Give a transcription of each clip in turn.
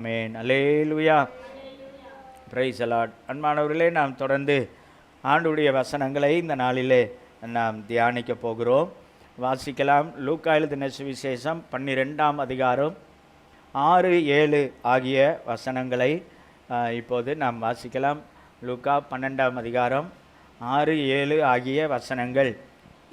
Amen. Hallelujah. Praise the Lord. அன்பானவர்களே, நாம் தொடர்ந்து ஆண்டவருடைய வசனங்களை இந்த நாளிலே நாம் தியானிக்க போகிறோம். வாசிக்கலாம். லூக்கா எழுதின சுவிசேஷம் 12ஆம் அதிகாரம் 6, 7 ஆகிய வசனங்களை இப்போது நாம் வாசிக்கலாம். லூக்கா 12ஆம் அதிகாரம் 6, 7 ஆகிய வசனங்கள்.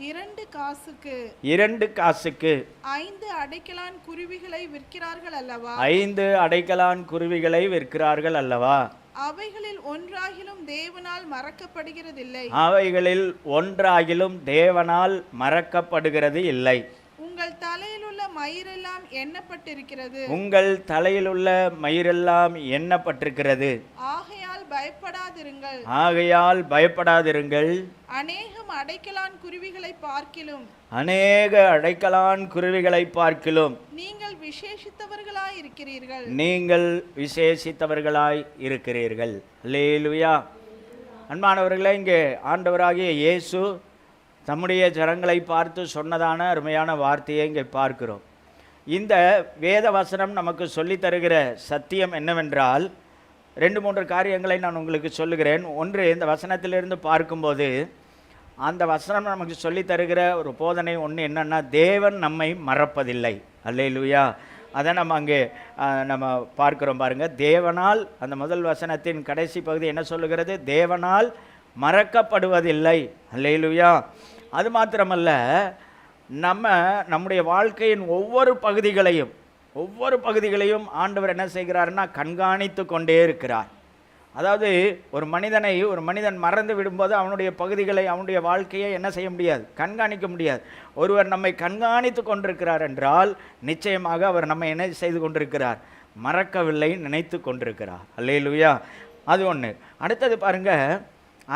2 காசுக்கு 5 அடைக்கலான் குருவிகளை விற்கிறார்கள் அல்லவா? 5 அடைக்கலான் குருவிகளை விற்கிறார்கள் அல்லவா? அவைகளில் ஒன்றாகிலும் தேவனால் மறக்கப்படுகிறதில்லை. அவைகளில் ஒன்றாகிலும் தேவனால் மறக்கப்படுகிறது இல்லை. உங்கள் தலையிலுள்ள மயிரெல்லாம் எண்ணப்பட்டிருக்கிறது. உங்கள் தலையிலுள்ள மயிரெல்லாம் எண்ணப்பட்டிருக்கிறது. ஆகையால் பயப்படாதிருங்கள். ஆகையால் பயப்படாதிருங்கள். அநேகம் அடைக்கலான் குருவிகளை பார்க்கிலும் அநேக அடைக்கலான் குருவிகளை பார்க்கிலும் நீங்கள் விசேஷித்தவர்களாய் இருக்கிறீர்கள். நீங்கள் விசேஷித்தவர்களாய் இருக்கிறீர்கள். அல்லேலூயா. அன்பானவர்களே, இங்கே ஆண்டவராகிய இயேசு தம்முடைய ஜனங்களை பார்த்து சொன்னதான அருமையான வார்த்தையை இங்கே பார்க்கிறோம். இந்த வேத வசனம் நமக்கு சொல்லித் தருகிற சத்தியம் என்னவென்றால், 2-3 காரியங்களை நான் உங்களுக்கு சொல்லுகிறேன். ஒன்று, இந்த வசனத்திலிருந்து பார்க்கும்போது அந்த வசனம் நமக்கு சொல்லித் தருகிற ஒரு போதனை ஒன்று என்னன்னா, தேவன் நம்மை மறப்பதில்லை. அல்லேலூயா. அதை நம்ம அங்கே நம்ம பார்க்கிறோம் பாருங்கள். தேவனால், அந்த முதல் வசனத்தின் கடைசி பகுதி என்ன சொல்லுகிறது? தேவனால் மறக்கப்படுவதில்லை. அல்லேலூயா. அது மாத்திரமல்ல, நம்முடைய வாழ்க்கையின் ஒவ்வொரு பகுதிகளையும் ஆண்டவர் என்ன செய்கிறாருன்னா கண்காணித்து கொண்டே இருக்கிறார். அதாவது ஒரு மனிதன் மறந்து விடும்போது அவனுடைய பகுதிகளை, அவனுடைய வாழ்க்கையை என்ன செய்ய முடியாது? கண்காணிக்க முடியாது. ஒருவர் நம்மை கண்காணித்து கொண்டிருக்கிறார் என்றால் நிச்சயமாக அவர் நம்மை என்ன செய்து கொண்டிருக்கிறார்? மறக்கவில்லை, நினைத்து கொண்டிருக்கிறார். அல்லேலூயா. அது ஒன்று. அடுத்தது பாருங்க,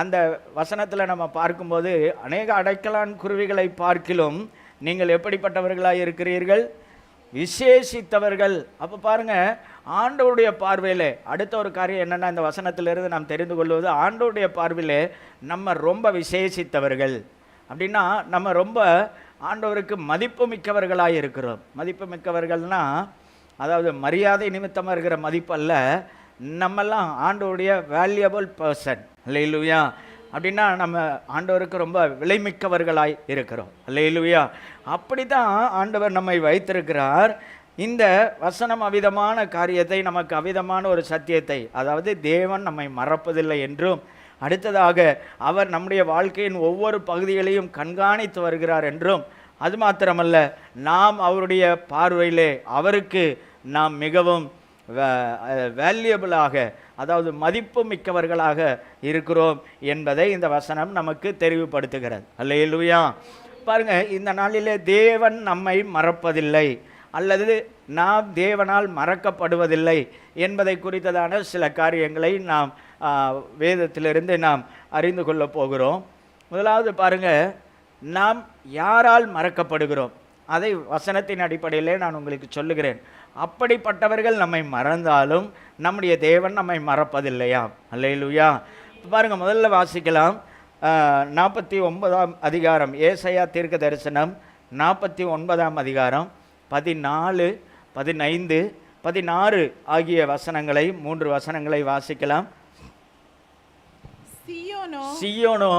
அந்த வசனத்தில் நம்ம பார்க்கும்போது அநேக அடைக்கலான் குருவிகளை பார்க்கிலும் நீங்கள் எப்படிப்பட்டவர்களாக இருக்கிறீர்கள்? விசேஷித்தவர்கள். அப்போ பாருங்க, ஆண்டவருடைய பார்வையில் அடுத்த ஒரு காரியம் என்னென்னா, இந்த வசனத்திலிருந்து நாம் தெரிந்து கொள்வது, ஆண்டவருடைய பார்வையில் நம்ம ரொம்ப விசேஷித்தவர்கள். அப்படின்னா நம்ம ரொம்ப ஆண்டவருக்கு மதிப்பு மிக்கவர்களாக இருக்கிறோம். மதிப்பு மிக்கவர்கள்னால் அதாவது மரியாதை நிமித்தமாக இருக்கிற மதிப்பு அல்ல. நம்மெல்லாம் ஆண்டவருடைய வேல்யூபிள் பர்சன். அல்லேலூயா. அப்படின்னா நம்ம ஆண்டவருக்கு ரொம்ப விலைமிக்கவர்களாய் இருக்கிறோம். அல்லேலூயா. அப்படி தான் ஆண்டவர் நம்மை வைத்திருக்கிறார். இந்த வசனம் அவிதமான காரியத்தை, நமக்கு அவிதமான ஒரு சத்தியத்தை, அதாவது தேவன் நம்மை மறப்பதில்லை என்றும், அடுத்ததாக அவர் நம்முடைய வாழ்க்கையின் ஒவ்வொரு பகுதிகளையும் கண்காணித்து வருகிறார் என்றும், அது மாத்திரமல்ல, நாம் அவருடைய பார்வையிலே அவருக்கு நாம் மிகவும் வேல்யூபிளாக, அதாவது மதிப்பு மிக்கவர்களாக இருக்கிறோம் என்பதை இந்த வசனம் நமக்கு தெரிவுபடுத்துகிறது. அல்லேலூயா. பாருங்க, இந்த நாளிலே தேவன் நம்மை மறப்பதில்லை அல்லது நாம் தேவனால் மறக்கப்படுவதில்லை என்பதை குறித்ததான சில காரியங்களை நாம் வேதத்திலிருந்து நாம் அறிந்து கொள்ள போகிறோம். முதலாவது பாருங்க, நாம் யாரால் மறக்கப்படுகிறோம் அதை வசனத்தின் அடிப்படையிலே நான் உங்களுக்கு சொல்லுகிறேன். அப்படிப்பட்டவர்கள் நம்மை மறந்தாலும் நம்முடைய தேவன் நம்மை மறப்பதில்லையாம். அல்லேலூயா. பாருங்க, முதல்ல வாசிக்கலாம். 49ஆம் அதிகாரம், ஏசாயா தீர்க்க தரிசனம் 49ஆம் அதிகாரம் 14, 15, 16 ஆகிய வசனங்களை, 3 வசனங்களை வாசிக்கலாம். சீயோனோ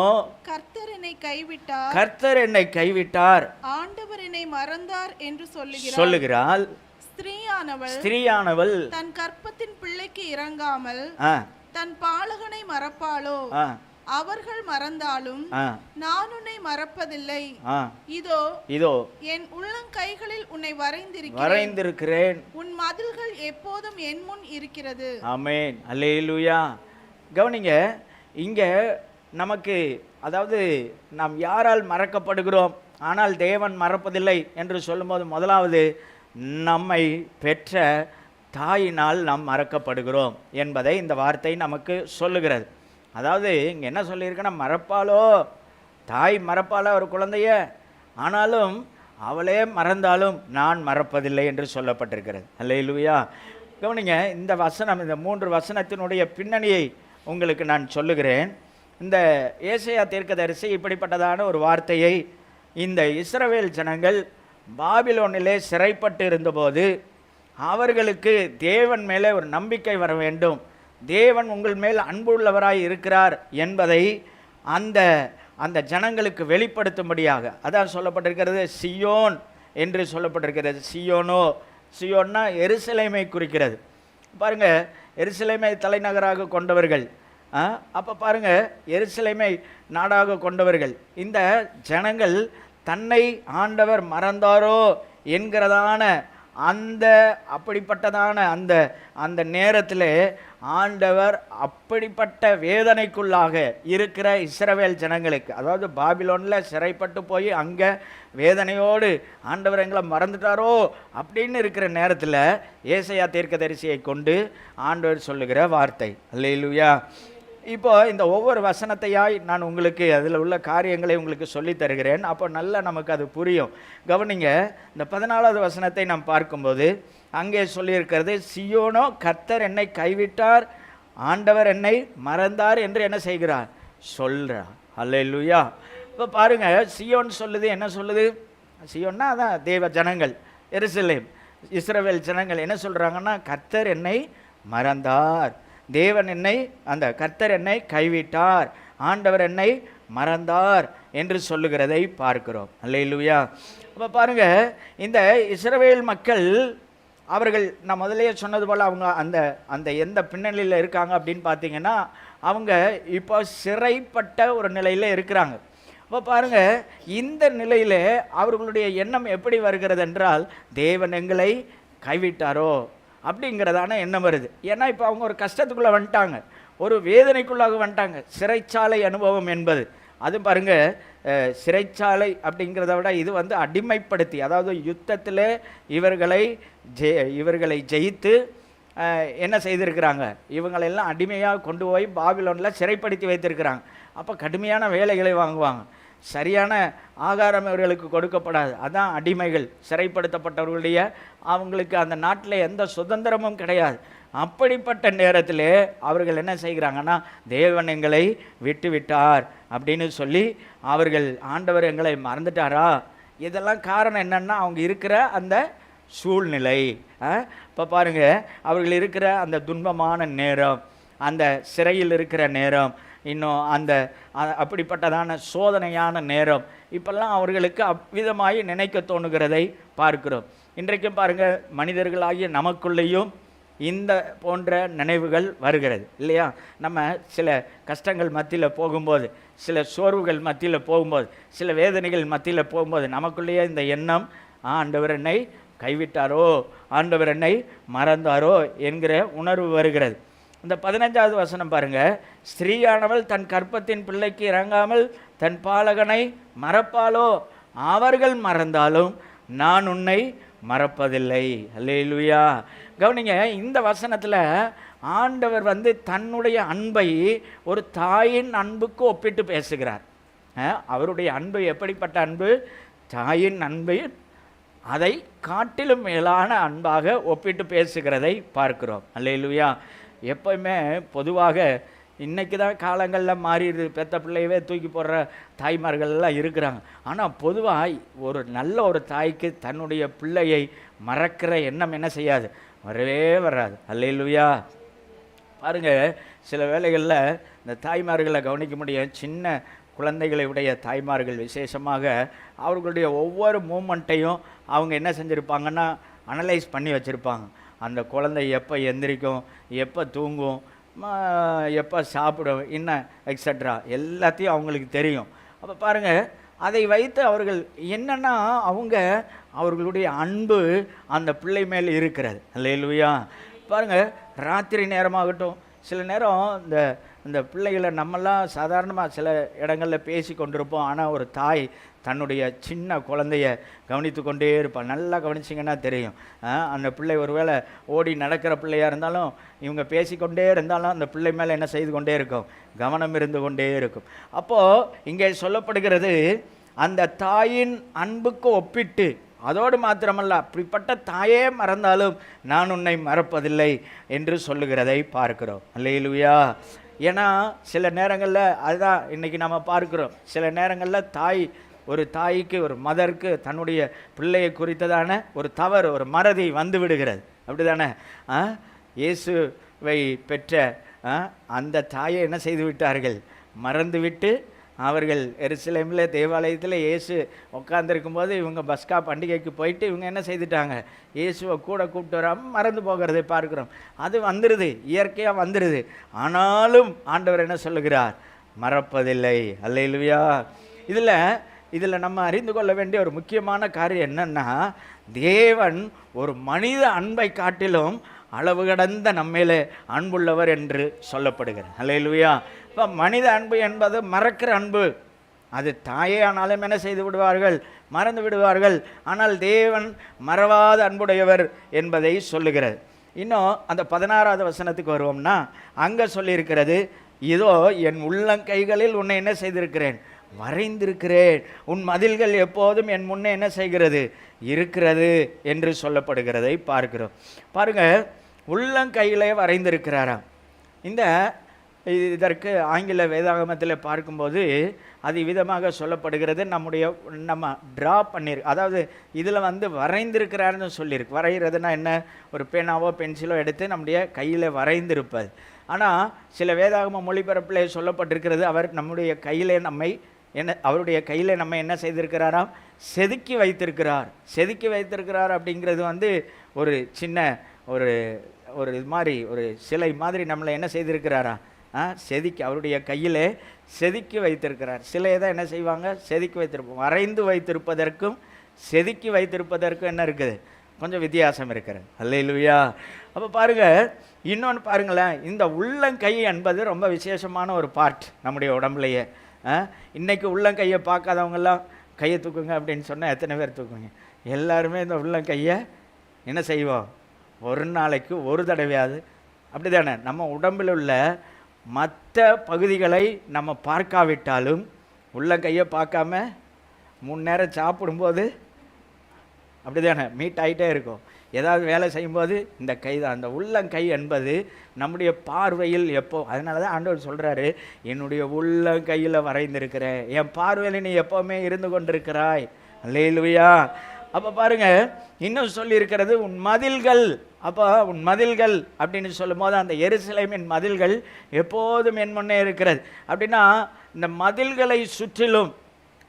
கர்த்தர் என்னை கைவிட்டார், ஆண்டவர் என்னை மறந்தார் என்று சொல்லுகிறாள். ஸ்திரீயானவள் தன் கற்பத்தின் பிள்ளைக்கு இறங்காமல் தன் பாலகனை மறப்பாளோ? அவர்கள் மறந்தாலும் நான் உன்னை மறப்பதில்லை. இதோ என் உள்ளங்கைகளில் உன்னை வரைந்திருக்கிறேன். உன் மதில்கள் எப்போதும் என் முன் இருக்கிறது. ஆமென். அல்லேலூயா. கவனிங்க, இங்க நமக்கு, அதாவது நாம் யாரால் மறக்கப்படுகிறோம் ஆனால் தேவன் மறப்பதில்லை என்று சொல்லும்போது, முதலாவது நம்மை பெற்ற தாயினால் நாம் மறக்கப்படுகிறோம் என்பதை இந்த வார்த்தை நமக்கு சொல்லுகிறது. அதாவது இங்கே என்ன சொல்லியிருக்கேன்னா, மறப்பாளோ, தாய் மறப்பாளோ ஒரு குழந்தைய, ஆனாலும் அவளே மறந்தாலும் நான் மறப்பதில்லை என்று சொல்லப்பட்டிருக்கிறது. அல்லேலூயா. கவனிங்க, இந்த வசனம், இந்த 3 வசனத்தினுடைய பின்னணியை உங்களுக்கு நான் சொல்லுகிறேன். இந்த ஏசாயா தீர்க்கதரிசி இப்படிப்பட்டதான ஒரு வார்த்தையை இந்த இஸ்ரவேல் ஜனங்கள் பாபிலோனிலே சிறைப்பட்டு இருந்தபோது அவர்களுக்கு தேவன் மேலே ஒரு நம்பிக்கை வர வேண்டும், தேவன் உங்கள் மேல் அன்புள்ளவராய் இருக்கிறார் என்பதை அந்த அந்த ஜனங்களுக்கு வெளிப்படுத்தும்படியாக அதான் சொல்லப்பட்டிருக்கிறது. சியோன் என்று சொல்லப்பட்டிருக்கிறது. சியோன்னா எருசலேமை குறிக்கிறது. பாருங்க, எருசலேமை தலைநகராக கொண்டவர்கள். அப்போ பாருங்க, எருசலேமை நாடாக கொண்டவர்கள் இந்த ஜனங்கள் தன்னை ஆண்டவர் மறந்தாரோ என்கிறதான அப்படிப்பட்டதான அந்த நேரத்தில் ஆண்டவர் அப்படிப்பட்ட வேதனைக்குள்ளாக இருக்கிற இஸ்ரவேல் ஜனங்களுக்கு, அதாவது பாபிலோனில் சிறைப்பட்டு போய் அங்கே வேதனையோடு ஆண்டவர் எங்களை மறந்துட்டாரோ அப்படின்னு இருக்கிற நேரத்தில் ஏசாயா தீர்க்கதரிசியை கொண்டு ஆண்டவர் சொல்லுகிற வார்த்தை. அல்லேலூயா. இப்போ இந்த ஒவ்வொரு வசனத்தையாய் நான் உங்களுக்கு அதில் உள்ள காரியங்களை உங்களுக்கு சொல்லி தருகிறேன். அப்போ நல்லா நமக்கு அது புரியும். கவனிங்க, இந்த 14வது வசனத்தை நாம் பார்க்கும்போது அங்கே சொல்லியிருக்கிறது, சியோனோ கர்த்தர் என்னை கைவிட்டார், ஆண்டவர் என்னை மறந்தார் என்று என்ன செய்கிறார் சொல்கிறார். அல்லேலூயா. இப்போ பாருங்க, சியோன் சொல்லுது, என்ன சொல்லுது? சியோன்னா அதான் தேவ ஜனங்கள், எருசலேம், இஸ்ரவேல் ஜனங்கள் என்ன சொல்கிறாங்கன்னா, கர்த்தர் என்னை மறந்தார், தேவன் என்னை, அந்த கர்த்தர் என்னை கைவிட்டார், ஆண்டவர் என்னை மறந்தார் என்று சொல்லுகிறதை பார்க்கிறோம். அல்லேலூயா. அப்போ பாருங்க, இந்த இஸ்ரவேல் மக்கள் அவர்கள் நான் முதலையே சொன்னது போல் அவங்க அந்த எந்த பின்னணியில் இருக்காங்க அப்படின்னு பார்த்தீங்கன்னா, அவங்க இப்போ சிறைப்பட்ட ஒரு நிலையில் இருக்கிறாங்க. அப்போ பாருங்க, இந்த நிலையில் அவர்களுடைய எண்ணம் எப்படி வருகிறது என்றால், தேவன் எங்களை கைவிட்டாரோ அப்படிங்கிறதான எண்ணம் வருது. ஏன்னா இப்போ அவங்க ஒரு கஷ்டத்துக்குள்ளே வந்துட்டாங்க, ஒரு வேதனைக்குள்ளாக வந்துட்டாங்க. சிறைச்சாலை அனுபவம் என்பது அது பாருங்க, சிறைச்சாலை அப்படிங்கிறத விட இது அடிமைப்படுத்தி, அதாவது யுத்தத்தில் இவர்களை ஜெயித்து என்ன செய்திருக்கிறாங்க, இவங்களெல்லாம் அடிமையாக கொண்டு போய் பாபிலோனில் சிறைப்படுத்தி வைத்திருக்கிறாங்க. அப்போ கடுமையான வேலைகளை வாங்குவாங்க, சரியான ஆகாரம் இவர்களுக்கு கொடுக்கப்படாது. அதான் அடிமைகள், சிறைப்படுத்தப்பட்டவர்களுடைய அவங்களுக்கு அந்த நாட்டில் எந்த சுதந்திரமும் கிடையாது. அப்படிப்பட்ட நேரத்தில் அவர்கள் என்ன செய்கிறாங்கன்னா, தேவன் எங்களை விட்டு விட்டார் அப்படின்னு சொல்லி அவர்கள், ஆண்டவர் எங்களை மறந்துட்டாரா. இதெல்லாம் காரணம் என்னன்னா, அவங்க இருக்கிற அந்த சூழ்நிலை. இப்போ பாருங்கள், அவர்கள் இருக்கிற அந்த துன்பமான நேரம், அந்த சிறையில் இருக்கிற நேரம், இன்னும் அப்படிப்பட்டதான சோதனையான நேரம், இப்பெல்லாம் அவர்களுக்கு அவ்விதமாய் நினைக்க தோணுகிறதை பார்க்கிறோம். இன்றைக்கும் பாருங்கள், மனிதர்களாகிய நமக்குள்ளேயும் இந்த போன்ற நினைவுகள் வருகிறது இல்லையா? நம்ம சில கஷ்டங்கள் மத்தியில் போகும்போது, சில சோர்வுகள் மத்தியில் போகும்போது, சில வேதனைகள் மத்தியில் போகும்போது நமக்குள்ளேயே இந்த எண்ணம், ஆண்டவர் என்னை கைவிட்டாரோ, ஆண்டவர் என்னை மறந்தாரோ என்கிற உணர்வு வருகிறது. இந்த 15வது வசனம் பாருங்க, ஸ்திரீயானவள் தன் கற்பத்தின் பிள்ளைக்கு இறங்காமல் தன் பாலகனை மறப்பாளோ, அவர்கள் மறந்தாலும் நான் உன்னை மறப்பதில்லை. அல்லேலூயா. கவனிங்க, இந்த வசனத்தில் ஆண்டவர் தன்னுடைய அன்பை ஒரு தாயின் அன்புக்கு ஒப்பிட்டு பேசுகிறார். அவருடைய அன்பு எப்படிப்பட்ட அன்பு? தாயின் அன்பை அதை காட்டிலும் மேலான அன்பாக ஒப்பிட்டு பேசுகிறதை பார்க்கிறோம். அல்லேலூயா. எப்போயுமே பொதுவாக இன்றைக்கி தான் காலங்களில் மாறிடுது, பெத்த பிள்ளையவே தூக்கி போடுற தாய்மார்கள்லாம் இருக்கிறாங்க. ஆனால் பொதுவாக ஒரு நல்ல ஒரு தாய்க்கு தன்னுடைய பிள்ளையை மறக்கிற எண்ணம் என்ன செய்யாது, வரவே வராது. அல்லேலூயா. பாருங்கள், சில வேளைகளில் இந்த தாய்மார்களை கவனிக்க முடியும். சின்ன குழந்தைகளை உடைய தாய்மார்கள் விசேஷமாக அவர்களுடைய ஒவ்வொரு மூமெண்ட்டையும் அவங்க என்ன செஞ்சுருப்பாங்கன்னா, அனலைஸ் பண்ணி வச்சுருப்பாங்க. அந்த குழந்தை எப்போ எந்திரிக்கும், எப்போ தூங்கும், எப்போ சாப்பிடும், இன்னும் எக்ஸட்ரா எல்லாத்தையும் அவங்களுக்கு தெரியும். அப்போ பாருங்கள், அதை வைத்து அவர்கள் என்னென்னா அவர்களுடைய அன்பு அந்த பிள்ளை மேல் இருக்கிறது. அல்லேலூயா. பாருங்கள், ராத்திரி நேரமாகட்டும், சில நேரம் இந்த பிள்ளைகளை நம்மெல்லாம் சாதாரணமாக சில இடங்களில் பேசி கொண்டிருப்போம். ஆனால் ஒரு தாய் தன்னுடைய சின்ன குழந்தைய கவனித்து கொண்டே இருப்பாள். நல்லா கவனிச்சிங்கன்னா தெரியும். அந்த பிள்ளை ஒருவேளை ஓடி நடக்கிற பிள்ளையாக இருந்தாலும், இவங்க பேசிக்கொண்டே இருந்தாலும் அந்த பிள்ளை மேலே என்ன செய்து கொண்டே இருக்கும், கவனம் இருந்து கொண்டே இருக்கும். அப்போது இங்கே சொல்லப்படுகிறது, அந்த தாயின் அன்புக்கு ஒப்பிட்டு, அதோடு மாத்திரமல்ல, அப்படிப்பட்ட தாயே மறந்தாலும் நான் உன்னை மறப்பதில்லை என்று சொல்லுகிறதை பார்க்கிறோம். அல்லேலூயா. ஏன்னா சில நேரங்களில் அதுதான் இன்றைக்கி நம்ம பார்க்குறோம். சில நேரங்களில் ஒரு தாய்க்கு, ஒரு மதருக்கு தன்னுடைய பிள்ளையை குறித்ததான ஒரு தவறு, ஒரு மறதி வந்து விடுகிறது. அப்படிதானே? இயேசுவை பெற்ற அந்த தாயை என்ன செய்து விட்டார்கள்? மறந்துவிட்டு அவர்கள் எருசலேமில் தேவாலயத்தில் இயேசு உட்காந்துருக்கும் போது இவங்க பஸ்கா பண்டிகைக்கு போயிட்டு இவங்க என்ன செய்துட்டாங்க? இயேசுவை கூட கூப்பிட்டு வராமல் மறந்து போகிறதை பார்க்குறோம். அது வந்துடுது, இயற்கையாக வந்துடுது. ஆனாலும் ஆண்டவர் என்ன சொல்லுகிறார்? மறப்பதில்லை. அல்லேலூயா. இதில் நம்ம அறிந்து கொள்ள வேண்டிய ஒரு முக்கியமான காரியம் என்னன்னா, தேவன் ஒரு மனித அன்பை காட்டிலும் அளவு கடந்த நம்மேலே அன்புள்ளவர் என்று சொல்லப்படுகிறார். அல்லேலூயா. இப்போ மனித அன்பு என்பது மறக்கிற அன்பு. அது தாயே ஆனாலும் என்ன செய்து விடுவார்கள்? மறந்து விடுவார்கள். ஆனால் தேவன் மறவாத அன்புடையவர் என்பதை சொல்லுகிறது. இன்னும் அந்த 16வது வசனத்துக்கு வருவோம்னா, அங்கே சொல்லியிருக்கிறது, இதோ என் உள்ளங்கைகளில் உன்னை என்ன செய்திருக்கிறேன்? வரைந்திருக்கிறேன். உன் மதில்கள் எப்போதும் என் முன்னே என்ன செய்கிறது? இருக்கிறது என்று சொல்லப்படுகிறதை பார்க்கிறோம். பாருங்க, உள்ளங்கையிலே வரைந்திருக்கிறாராம். இதற்கு ஆங்கில வேதாகமத்தில் பார்க்கும்போது அது விதமாக சொல்லப்படுகிறது. நம்ம ட்ரா பண்ணியிருக்கு, அதாவது இதில் வரைந்திருக்கிறாருன்னு சொல்லியிருக்கு. வரைகிறதுனா என்ன? ஒரு பேனாவோ பென்சிலோ எடுத்து நம்முடைய கையில் வரைந்திருப்பது. ஆனால் சில வேதாகம மொழிபெயர்ப்பில் சொல்லப்பட்டிருக்கிறது, அவர் நம்முடைய கையிலே அவருடைய கையில் நம்ம என்ன செய்திருக்கிறாராம்? செதுக்கி வைத்திருக்கிறார். செதுக்கி வைத்திருக்கிறார் அப்படிங்கிறது ஒரு சின்ன ஒரு இது மாதிரி, ஒரு சிலை மாதிரி நம்மளை என்ன செய்திருக்கிறாரா? செதுக்கி அவருடைய கையிலே செதுக்கி வைத்திருக்கிறார். சிலையை தான் என்ன செய்வாங்க? செதுக்கி வைத்திருப்போம். வரைந்து வைத்திருப்பதற்கும் செதுக்கி வைத்திருப்பதற்கும் என்ன இருக்குது? கொஞ்சம் வித்தியாசம் இருக்கிறது. அல்லேலூயா. அப்போ பாருங்கள், இன்னொன்று பாருங்களேன், இந்த உள்ளங்கை என்பது ரொம்ப விசேஷமான ஒரு பார்ட் நம்முடைய உடம்புலையே. இன்றைக்கி உள்ளங்கையை பார்க்காதவங்கெல்லாம் கையை தூக்குங்க அப்படின்னு சொன்னால் எத்தனை பேர் தூக்குங்க? எல்லாருமே இந்த உள்ளங்கையை என்ன செய்வோம்? ஒரு நாளைக்கு ஒரு தடவையாவது. அப்படி தானே? நம்ம உடம்பில் உள்ள மற்ற பகுதிகளை நம்ம பார்க்காவிட்டாலும் உள்ளங்கையை பார்க்காம 3 நேரம் சாப்பிடும்போது அப்படி தானே மீட் ஆகிட்டே இருக்கும். ஏதாவது வேலை செய்யும்போது இந்த கை தான், அந்த உள்ளங்கை என்பது நம்முடைய பார்வையில் அதனால தான் ஆண்டவர் சொல்கிறாரு, என்னுடைய உள்ளங்கையில் வரைந்திருக்கிறேன், என் பார்வையில் நீ எப்போவுமே இருந்து கொண்டிருக்கிறாய். அல்லேலூயா. அப்போ பாருங்கள், இன்னும் சொல்லியிருக்கிறது உன் மதில்கள். அப்போ உன் மதில்கள் அப்படின்னு சொல்லும் போது அந்த எருசலேமின் மதில்கள் எப்போதும் என் முன்னே இருக்கிறது. அப்படின்னா இந்த மதில்களை சுற்றிலும்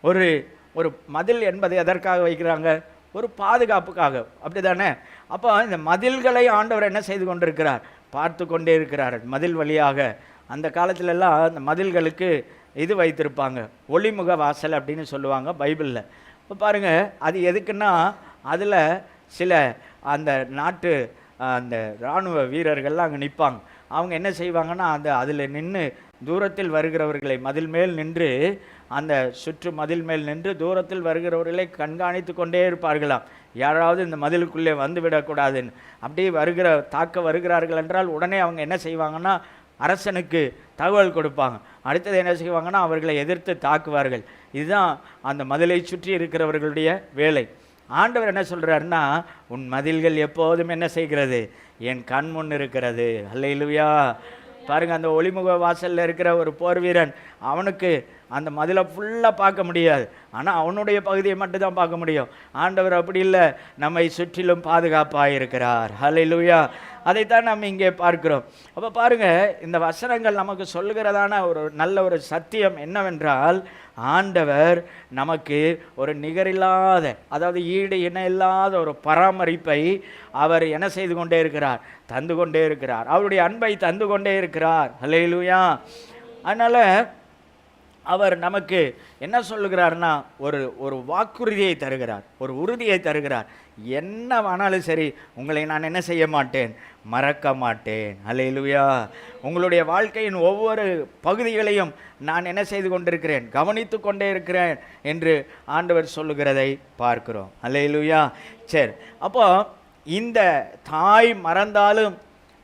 ஒரு மதில் என்பது எதற்காக வைக்கிறாங்க? ஒரு பாதுகாப்புக்காக. அப்படி தானே? அப்போ இந்த மதில்களை ஆண்டவர் என்ன செய்து கொண்டிருக்கிறார்? பார்த்து கொண்டே இருக்கிறார். மதில் வழியாக அந்த காலத்திலெல்லாம் அந்த மதில்களுக்கு இது வைத்திருப்பாங்க, ஒளிமுக வாசல் அப்படின்னு சொல்லுவாங்க பைபிளில். இப்போ பாருங்கள், அது எதுக்குன்னா அதில் சில அந்த நாட்டு அந்த இராணுவ வீரர்கள்லாம் அங்கே நிற்பாங்க. அவங்க என்ன செய்வாங்கன்னா அதில் நின்று தூரத்தில் வருகிறவர்களை மதில் மேல் நின்று, அந்த சுற்று மதில் மேல் நின்று தூரத்தில் வருகிறவர்களை கண்காணித்து கொண்டே இருப்பார்களாம். யாராவது இந்த மதிலுக்குள்ளே வந்து விடக்கூடாதுன்னு. அப்படியே தாக்க வருகிறார்கள் என்றால் உடனே அவங்க என்ன செய்வாங்கன்னா அரசனுக்கு தகவல் கொடுப்பாங்க. அடுத்தது என்ன செய்வாங்கன்னா அவர்களை எதிர்த்து தாக்குவார்கள். இதுதான் அந்த மதிலை சுற்றி இருக்கிறவர்களுடைய வேலை. ஆண்டவர் என்ன சொல்கிறாருன்னா, உன் மதில்கள் எப்போதும் என்ன செய்கிறது? என் கண் முன் இருக்கிறது. அல்லேலூயா. பாருங்கள், அந்த ஒளிமுக வாசலில் இருக்கிற ஒரு போர் வீரன், அவனுக்கு அந்த மதிலை ஃபுல்லாக பார்க்க முடியாது, ஆனால் அவனுடைய பகுதியை மட்டும்தான் பார்க்க முடியும். ஆண்டவர் அப்படி இல்லை, நம்மை சுற்றிலும் பாதுகாப்பாக இருக்கிறார். அல்லேலூயா. அதைத்தான் நம்ம இங்கே பார்க்கிறோம். அப்போ பாருங்கள், இந்த வசனங்கள் நமக்கு சொல்லுகிறதான ஒரு நல்ல ஒரு சத்தியம் என்னவென்றால், ஆண்டவர் நமக்கு ஒரு நிகரில்லாத, அதாவது ஈடு இணை இல்லாத ஒரு பராமரிப்பை அவர் என்ன செய்து கொண்டே இருக்கிறார்? தந்து கொண்டே இருக்கிறார். அவருடைய அன்பை தந்து கொண்டே இருக்கிறார். அல்லேலூயா. அதனால் அவர் நமக்கு என்ன சொல்லுகிறார்னா, ஒரு வாக்குறுதியை தருகிறார், ஒரு உறுதியை தருகிறார். என்ன ஆனாலும் சரி, உங்களை நான் என்ன செய்ய மாட்டேன்? மறக்க மாட்டேன். அல்லேலூயா. உங்களுடைய வாழ்க்கையின் ஒவ்வொரு பகுதிகளையும் நான் என்ன செய்து கொண்டிருக்கிறேன்? கவனித்து கொண்டே இருக்கிறேன் என்று ஆண்டவர் சொல்லுகிறதை பார்க்கிறோம். அல்லேலூயா. சரி, அப்போ இந்த தாய் மறந்தாலும்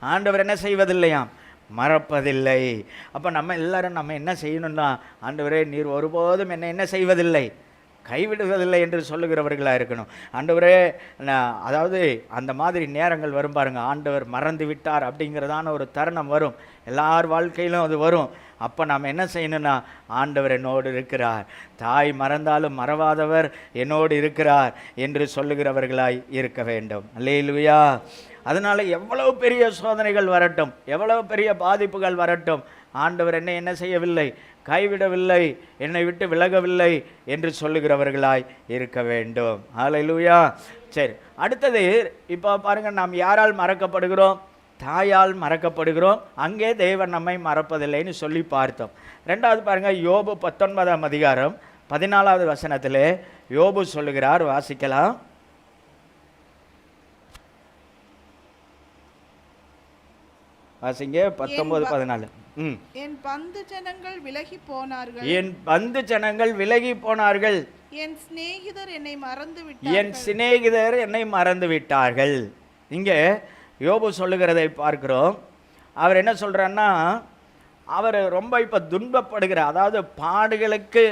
ஆண்டவர் என்ன செய்வதில்லையாம்? மறப்பதில்லை. அப்போ நம்ம எல்லாரும் என்ன செய்யணும்னா, ஆண்டவரே நீர் ஒருபோதும் என்ன செய்வதில்லை? கைவிடுவதில்லை என்று சொல்லுகிறவர்களாக இருக்கணும். ஆண்டவரே, அதாவது அந்த மாதிரி நேரங்கள் வரும் பாருங்க, ஆண்டவர் மறந்து விட்டார் அப்படிங்கிறதான ஒரு தருணம் வரும், எல்லார் வாழ்க்கையிலும் அது வரும். அப்போ நாம் என்ன செய்யணும்னா, ஆண்டவர் என்னோடு இருக்கிறார், தாய் மறந்தாலும் மறவாதவர் என்னோடு இருக்கிறார் என்று சொல்லுகிறவர்களாய் இருக்க வேண்டும். அல்லேலூயா. அதனால் எவ்வளவு பெரிய சோதனைகள் வரட்டும், எவ்வளவு பெரிய பாதிப்புகள் வரட்டும், ஆண்டவர் என்னை என்ன செய்யவில்லை, கைவிடவில்லை, என்னை விட்டு விலகவில்லை என்று சொல்லுகிறவர்களாய் இருக்க வேண்டும். அல்லேலூயா. சரி, அடுத்தது இப்போ பாருங்கள், நாம் யாரால் மறக்கப்படுகிறோம்? தாயால் மறக்கப்படுகிறோம். அங்கே தேவன் நம்மை மறப்பதில்லைன்னு சொல்லி பார்த்தோம். ரெண்டாவது பாருங்கள், யோபு 19ஆம் அதிகாரம் 14வது வசனத்திலே யோபு சொல்லுகிறார், வாசிக்கலாம். வாசிங்க 19:14. என் பந்து ஜனங்கள் விலகி போனார்கள், என் பந்து ஜனங்கள் விலகி போனார்கள், என் சிநேகிதர் என்னை மறந்து விட்டார்கள், என் சிநேகிதர் என்னை மறந்து விட்டார்கள். இங்கே யோபு சொல்லுகிறதை பார்க்கிறோம். அவர் என்ன சொல்கிறாருன்னா, அவர் ரொம்ப இப்போ துன்பப்படுகிறார். அதாவது பாடுகளுக்கு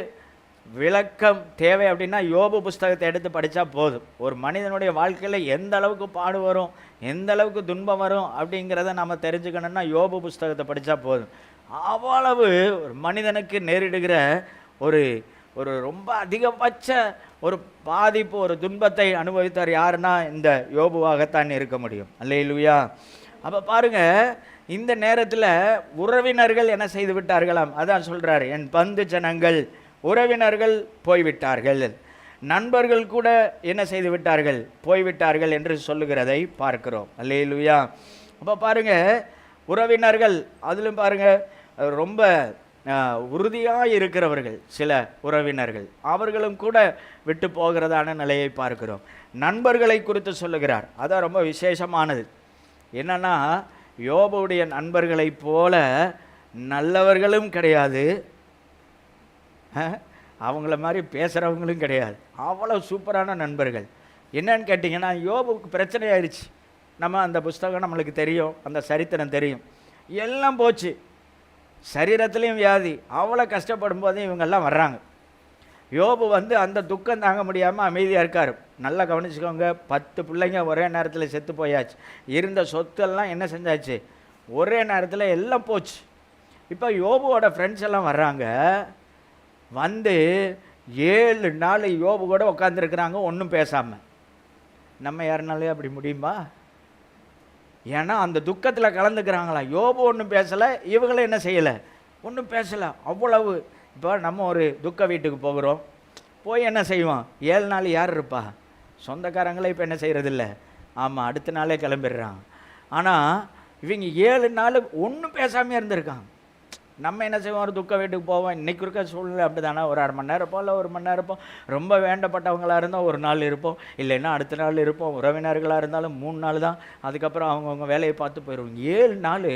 விளக்கம் தேவை அப்படின்னா யோபு புஸ்தகத்தை எடுத்து படித்தா போதும். ஒரு மனிதனுடைய வாழ்க்கையில் எந்த அளவுக்கு பாடு வரும், எந்த அளவுக்கு துன்பம் வரும் அப்படிங்கிறத நம்ம தெரிஞ்சுக்கணுன்னா யோபு புஸ்தகத்தை படித்தா போதும். அவ்வளவு ஒரு மனிதனுக்கு நேரிடுகிற ஒரு ஒரு ரொம்ப அதிகபட்ச ஒரு பாதிப்பு, ஒரு துன்பத்தை அனுபவித்தார் யாருன்னா இந்த யோபுவாகத்தான் இருக்க முடியும். அல்லேலூயா. அப்போ பாருங்கள், இந்த நேரத்தில் உறவினர்கள் என்ன செய்து விட்டார்களாம், அதான் சொல்கிறார், என் பந்து ஜனங்கள், உறவினர்கள் போய்விட்டார்கள், நண்பர்கள் கூட என்ன செய்து விட்டார்கள், போய்விட்டார்கள் என்று சொல்லுகிறதை பார்க்கிறோம். அல்லேலூயா. அப்போ பாருங்கள், உறவினர்கள், அதிலும் பாருங்கள் ரொம்ப உறுதியாக இருக்கிறவர்கள் சில உறவினர்கள், அவர்களும் கூட விட்டு போகிறதான நிலையை பார்க்கிறோம். நண்பர்களை குறித்து சொல்லுகிறார், அதான் ரொம்ப விசேஷமானது. என்னன்னா, யோபுடைய நண்பர்களைப் போல நல்லவர்களும் கிடையாது, அவங்கள மாதிரி பேசுகிறவங்களும் கிடையாது, அவ்வளோ சூப்பரான நண்பர்கள். என்னன்னு கேட்டிங்கன்னா, யோபுக்கு பிரச்சனை ஆயிடுச்சு. நம்ம அந்த புஸ்தகம் நம்மளுக்கு தெரியும், அந்த சரித்திரம் தெரியும், எல்லாம் போச்சு, சரீரத்துலேயும் வியாதி, அவ்வளோ கஷ்டப்படும் போதே இவங்கெல்லாம் வர்றாங்க. யோபு அந்த துக்கம் தாங்க முடியாமல் அமைதியாக இருக்கார். நல்லா கவனிச்சுக்கோங்க, 10 பிள்ளைங்க ஒரே நேரத்தில் செத்து போயாச்சு, இருந்த சொத்தெல்லாம் என்ன செஞ்சாச்சு, ஒரே நேரத்தில் எல்லாம் போச்சு. இப்போ யோபுவோட ஃப்ரெண்ட்ஸ் எல்லாம் வர்றாங்க, 7 நாள் யோபு கூட உட்காந்துருக்குறாங்க ஒன்றும் பேசாமல். நம்ம யாருனாலே அப்படி முடியுமா? ஏன்னா அந்த துக்கத்தில் கலந்துக்கிறாங்களா. யோபு ஒன்றும் பேசலை, இவங்களும் என்ன செய்யலை, ஒன்றும் பேசலை. அவ்வளவு. இப்போ நம்ம ஒரு துக்க வீட்டுக்கு போகிறோம், போய் என்ன செய்வோம், 7 நாள் யார் இருப்பா, சொந்தக்காரங்களே இப்போ என்ன செய்கிறதில்ல, ஆமாம் அடுத்த நாளே கிளம்பிடுறாங்க. ஆனால் இவங்க 7 நாள் ஒன்றும் பேசாமல் இருந்திருக்காங்க. நம்ம என்ன செய்வோம், ஒரு துக்க வீட்டுக்கு போவோம், இன்றைக்கி இருக்க சூழ்நிலை அப்படி தானே, ஒரு 1/2 மணி நேரம் இருப்போம், இல்லை 1 மணி நேரம் இருப்போம், ரொம்ப வேண்டப்பட்டவங்களாக இருந்தால் 1 நாள் இருப்போம், இல்லைன்னா அடுத்த நாள் இருப்போம், உறவினர்களாக இருந்தாலும் 3 நாள் தான், அதுக்கப்புறம் அவங்கவுங்க வேலையை பார்த்து போயிடுவோம். 7 நாள்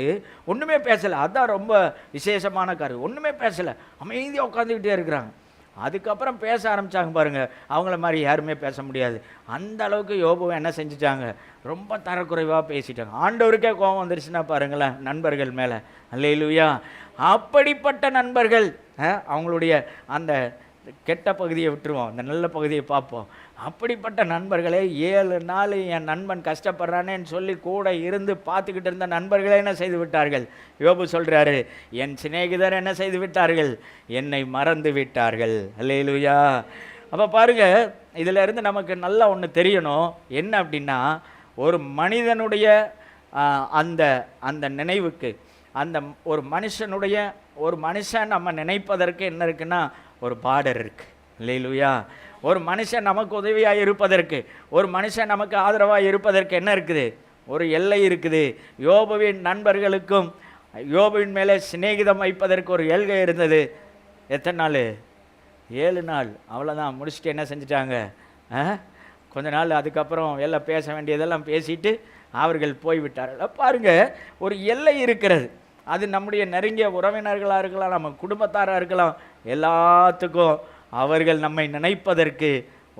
ஒன்றுமே பேசலை, அதுதான் ரொம்ப விசேஷமான காரியம். ஒன்றுமே பேசலை, அமைதியாக உட்காந்துக்கிட்டே இருக்கிறாங்க. அதுக்கப்புறம் பேச ஆரம்பித்தாங்க பாருங்கள், அவங்கள மாதிரி யாருமே பேச முடியாது. அந்த அளவுக்கு யோபுவை என்ன செஞ்சுட்டாங்க, ரொம்ப தரக்குறைவாக பேசிட்டாங்க. ஆண்டவருக்கே கோபம் வந்துருச்சுன்னா பாருங்களேன் நண்பர்கள் மேலே. அல்லேலூயா. அப்படிப்பட்ட நண்பர்கள், அவங்களுடைய அந்த கெட்ட பகுதியை விட்டுருவோம், அந்த நல்ல பகுதியை பார்ப்போம். அப்படிப்பட்ட நண்பர்களே 7 நாள் என் நண்பன் கஷ்டப்படுறானேன்னு சொல்லி கூட இருந்து பார்த்துக்கிட்டு இருந்த நண்பர்களே என்ன செய்து விட்டார்கள். யோபு சொல்கிறாரு, என் சிநேகிதர் என்ன செய்து விட்டார்கள், என்னை மறந்து விட்டார்கள். அல்லேலூயா. அப்போ பாருங்கள், இதில் இருந்து நமக்கு நல்லா ஒன்று தெரியணும். என்ன அப்படின்னா, ஒரு மனிதனுடைய அந்த அந்த நினைவுக்கு, அந்த ஒரு மனுஷன் நம்ம நினைப்பதற்கு என்ன இருக்குன்னா, ஒரு பார்டர் இருக்குது. அல்லேலூயா. ஒரு மனுஷன் நமக்கு உதவியாக இருப்பதற்கு, ஒரு மனுஷன் நமக்கு ஆதரவாக இருப்பதற்கு என்ன இருக்குது, ஒரு எல்லை இருக்குது. யோபுவின் நண்பர்களுக்கும் யோபுவின் மேலே சிநேகிதம் வைப்பதற்கு ஒரு எல்கை இருந்தது. எத்தனை நாள், 7 நாள். அவ்வளோதான், முடிச்சுட்டு என்ன செஞ்சிட்டாங்க, கொஞ்ச நாள் அதுக்கப்புறம் எல்லாம் பேச வேண்டியதெல்லாம் பேசிட்டு அவர்கள் போய்விட்டார்கள். பாருங்கள், ஒரு எல்லை இருக்கிறது. அது நம்முடைய நெருங்கிய உறவினர்களாக இருக்கலாம், நம்ம குடும்பத்தாராக இருக்கலாம், எல்லாத்துக்கும் அவர்கள் நம்மை நினைப்பதற்கு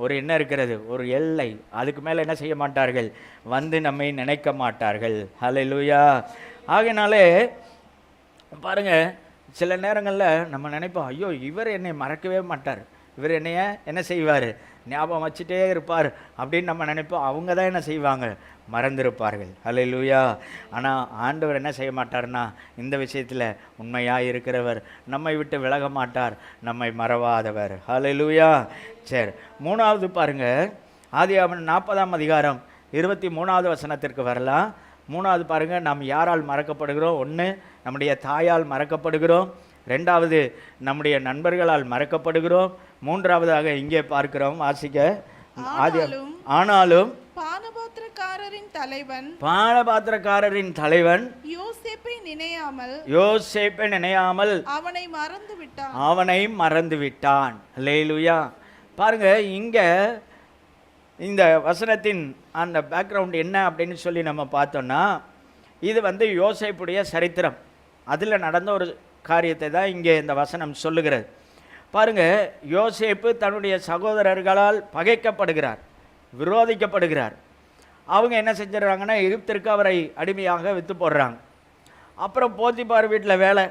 ஒரு என்ன இருக்கிறது, ஒரு எல்லை. அதுக்கு மேலே என்ன செய்ய மாட்டார்கள், நம்மை நினைக்க மாட்டார்கள். ஹல்லேலூயா. ஆகையினாலே பாருங்கள், சில நேரங்களில் நம்ம நினைப்போம், ஐயோ இவர் என்னை மறக்கவே மாட்டார், இவர் என்னைய என்ன செய்வார், ஞாபகம் வச்சுட்டே இருப்பார் அப்படின்னு நம்ம நினைப்போம். அவங்க தான் என்ன செய்வாங்க, மறந்திருப்பார்கள். அல்லேலூயா. ஆனால் ஆண்டவர் என்ன செய்ய மாட்டார்னா, இந்த விஷயத்தில் உண்மையாக இருக்கிறவர், நம்மை விட்டு விலக மாட்டார், நம்மை மறவாதவர். அல்லேலூயா. சரி, மூணாவது பாருங்க, ஆதியாகமம் 40ஆம் அதிகாரம் 23வது வசனத்திற்கு வரலாம். மூணாவது பாருங்க, நாம் யாரால் மறக்கப்படுகிறோம்? ஒன்று, நம்முடைய தாயால் மறக்கப்படுகிறோம். ரெண்டாவது, நம்முடைய நண்பர்களால் மறக்கப்படுகிறோம். மூன்றாவதாக இங்கே பார்க்கிறோம், வாசிக்க. ஆனாலும் பானபாத்திரக்காரரின் தலைவன் யோசேப்பை நினையாமல் அவனை மறந்து விட்டான். அல்லேலூயா. பாருங்க, இங்க இந்த வசனத்தின் அந்த பேக்ரவுண்ட் என்ன அப்படின்னு சொல்லி நம்ம பார்த்தோம்னா, இது யோசேப்புடைய சரித்திரம், அதில் நடந்த ஒரு காரியத்தை தான் இங்கே இந்த வசனம் சொல்லுகிறது. பாருங்க, யோசேப்பு தன்னுடைய சகோதரர்களால் பகைக்கப்படுகிறார், விரோதிக்கப்படுகிறார். அவங்க என்ன செஞ்சிடறாங்கன்னா, எகிப்திற்கு அவரை அடிமையாக விற்று போடுறாங்க. அப்புறம் போத்திபார் வீட்டில் வேலை.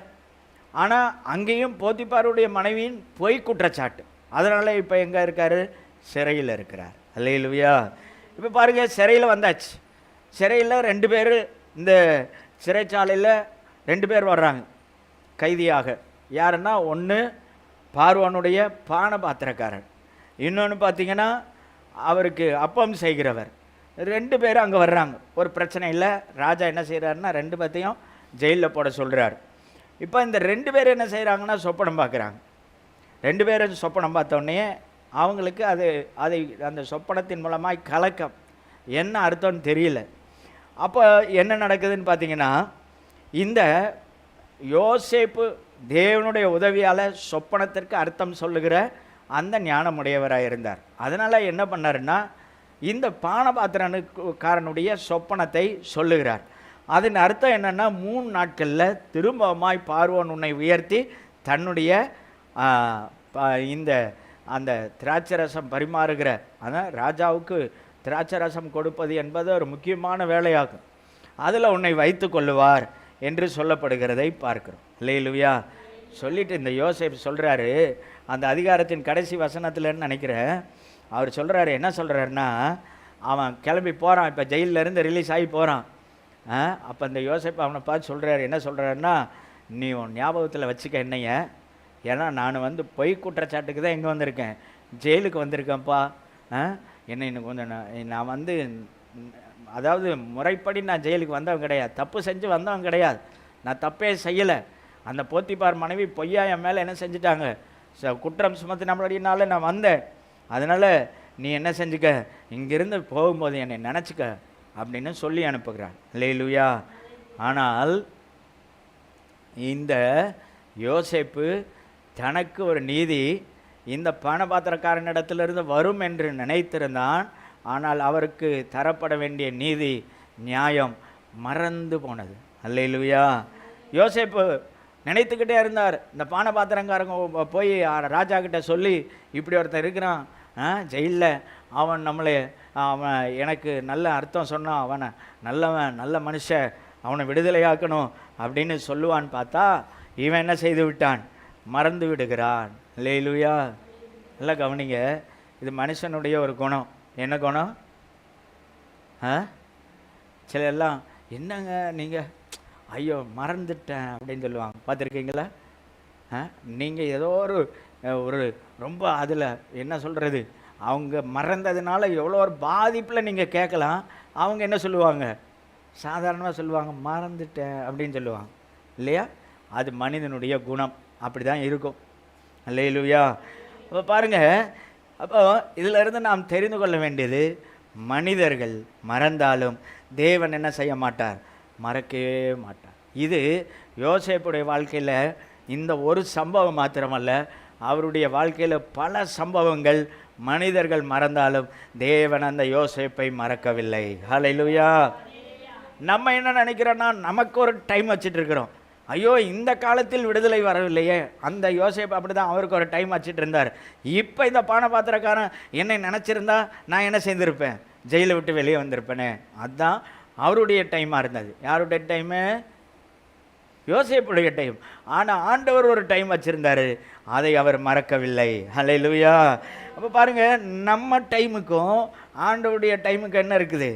ஆனால் அங்கேயும் போத்திபாருடைய மனைவியின் பொய் குற்றச்சாட்டு. அதனால் இப்போ எங்கே இருக்கார்? சிறையில் இருக்கிறார். அல்லேலூயா. இப்போ பாருங்கள், சிறையில் வந்தாச்சு. சிறையில் 2 பேர், இந்த சிறைச்சாலையில் 2 பேர் வர்றாங்க கைதியாக. யாருன்னா, ஒன்று பார்வோனுடைய பானபாத்திரக்காரர், இன்னொன்று பார்த்தீங்கன்னா அவருக்கு அப்பம் செய்கிறவர். 2 பேரும் அங்கே வர்றாங்க. ஒரு பிரச்சனை இல்லை. ராஜா என்ன செய்கிறாருன்னா, 2 பேர்த்தையும் ஜெயிலில் போட சொல்கிறார். இப்போ இந்த 2 பேர் என்ன செய்கிறாங்கன்னா, சொப்பனம் பார்க்குறாங்க. 2 பேரும் சொப்பனம் பார்த்தோடனே அவங்களுக்கு அதை அந்த சொப்பனத்தின் மூலமாக கலக்கம், என்ன அர்த்தம்னு தெரியல. அப்போ என்ன நடக்குதுன்னு பார்த்தீங்கன்னா, இந்த யோசேப்பு தேவனுடைய உதவியால் சொப்பனத்திற்கு அர்த்தம் சொல்லுகிற அந்த ஞானமுடையவராக இருந்தார். அதனால் என்ன பண்ணாருன்னா, இந்த பானபாத்திரனுக்காரனுடைய சொப்பனத்தை சொல்லுகிறார். அதன் அர்த்தம் என்னென்னா, 3 நாட்களில் திரும்பமாய் பார்வோன் உன்னை உயர்த்தி தன்னுடைய இந்த அந்த திராட்சரசம் பரிமாறுகிற, அதான் ராஜாவுக்கு திராட்சரசம் கொடுப்பது என்பது ஒரு முக்கியமான வேலையாகும், அதில் உன்னை வைத்து கொள்ளுவார் என்று சொல்லப்படுகிறதை பார்க்கிறோம். அல்லேலூயா. சொல்லிட்டு இந்த யோசேப்பு சொல்கிறாரு, அந்த அதிகாரத்தின் கடைசி வசனத்தில்னு நினைக்கிறேன், அவர் சொல்கிறாரு, என்ன சொல்கிறாருன்னா, அவன் கிளம்பி போகிறான், இப்போ ஜெயிலிருந்து ரிலீஸ் ஆகி போகிறான். அப்போ இந்த யோசேப்பு அவனை பார்த்து சொல்கிறாரு, என்ன சொல்கிறாருன்னா, நீ உன் ஞாபகத்தில் வச்சுக்க என்னைய, ஏன்னா நான் பொய் குற்றச்சாட்டுக்கு தான் இங்கே வந்திருக்கேன், ஜெயிலுக்கு வந்திருக்கேன்ப்பா. என்னை இன்னும் கொஞ்சம் நான் அதாவது முறைப்படி நான் ஜெயிலுக்கு வந்தவன் கிடையாது, தப்பு செஞ்சு வந்தவன் கிடையாது, நான் தப்பே செய்யலை. அந்த போத்திபார் மனைவி பொய்யா என் மேலே என்ன செஞ்சுட்டாங்க, குற்றம் சுமத்தினால நான் வந்தேன். அதனால் நீ என்ன செஞ்சுக்க, இங்கிருந்து போகும்போது என்னை நினச்சிக்க அப்படின்னு சொல்லி அனுப்புகிறான். அல்லேலூயா. ஆனால் இந்த யோசேப்பு தனக்கு ஒரு நீதி இந்த பானபாத்திரக்காரனிடத்திலிருந்து வரும் என்று நினைத்திருந்தான். ஆனால் அவருக்கு தரப்பட வேண்டிய நீதி, நியாயம் மறந்து போனது. அல்லேலூயா. யோசேப்பு நினைத்துக்கிட்டே இருந்தார், இந்த பானபாத்திரங்காரங்க போய் ராஜா கிட்ட சொல்லி, இப்படி ஒருத்தன் இருக்கிறான் ஜெயிலில், அவன் எனக்கு நல்ல அர்த்தம் சொன்னான், அவனை நல்லவன், நல்ல மனுஷன், அவனை விடுதலையாக்கணும் அப்படின்னு சொல்லுவான்னு பார்த்தா, இவன் என்ன செய்து விட்டான், மறந்து விடுகிறான். அல்லேலூயா. நல்லா கவனிங்க, இது மனுஷனுடைய ஒரு குணம். என்ன குணம்? சில எல்லாம் என்னங்க நீங்கள், ஐயோ மறந்துட்டேன் அப்படின்னு சொல்லுவாங்க, பார்த்துருக்கீங்களா? நீங்கள் ஏதோ ஒரு ரொம்ப அதில் என்ன சொல்கிறது, அவங்க மறந்ததுனால எவ்வளோ ஒரு பாதிப்பில் நீங்கள் கேட்கலாம். அவங்க என்ன சொல்லுவாங்க, சாதாரணமாக சொல்லுவாங்க, மறந்துட்டேன் அப்படின்னு சொல்லுவாங்க, இல்லையா? அது மனிதனுடைய குணம், அப்படி தான் இருக்கும். அல்லேலூயா. அப்போ பாருங்கள், அப்போ இதிலிருந்து நாம் தெரிந்து கொள்ள வேண்டியது, மனிதர்கள் மறந்தாலும் தேவன் என்ன செய்ய மாட்டார், மறக்கவே மாட்டார். இது யோசேப்புடைய வாழ்க்கையில் இந்த ஒரு சம்பவம் மாத்திரமல்ல, அவருடைய வாழ்க்கையில் பல சம்பவங்கள். மனிதர்கள் மறந்தாலும் தேவன் அந்த யோசேப்பை மறக்கவில்லை. ஹல்லேலூயா. நம்ம என்ன நினைக்கிறோன்னா, நமக்கு ஒரு டைம் வச்சுட்டு இருக்கிறோம், ஐயோ இந்த காலத்தில் விடுதலை வரவில்லையே. அந்த யோசேப்பு அப்படி தான், அவருக்கு ஒரு டைம் வச்சுட்டு இருந்தார். இப்போ இந்த பானபாத்திரக்காரன் என்னை நினச்சிருந்தா நான் என்ன செய்திருப்பேன், ஜெயிலை விட்டு வெளியே வந்திருப்பேனே. அதுதான் அவருடைய டைமாக இருந்தது. யாருடைய டைமு? யோசேப்புடைய டைம். ஆனால் ஆண்டவர் ஒரு டைம் வச்சுருந்தாரு, அதை அவர் மறக்கவில்லை. ஹல்லேலூயா. அப்போ பாருங்கள், நம்ம டைமுக்கும் ஆண்டவருடைய டைமுக்கு என்ன இருக்குது?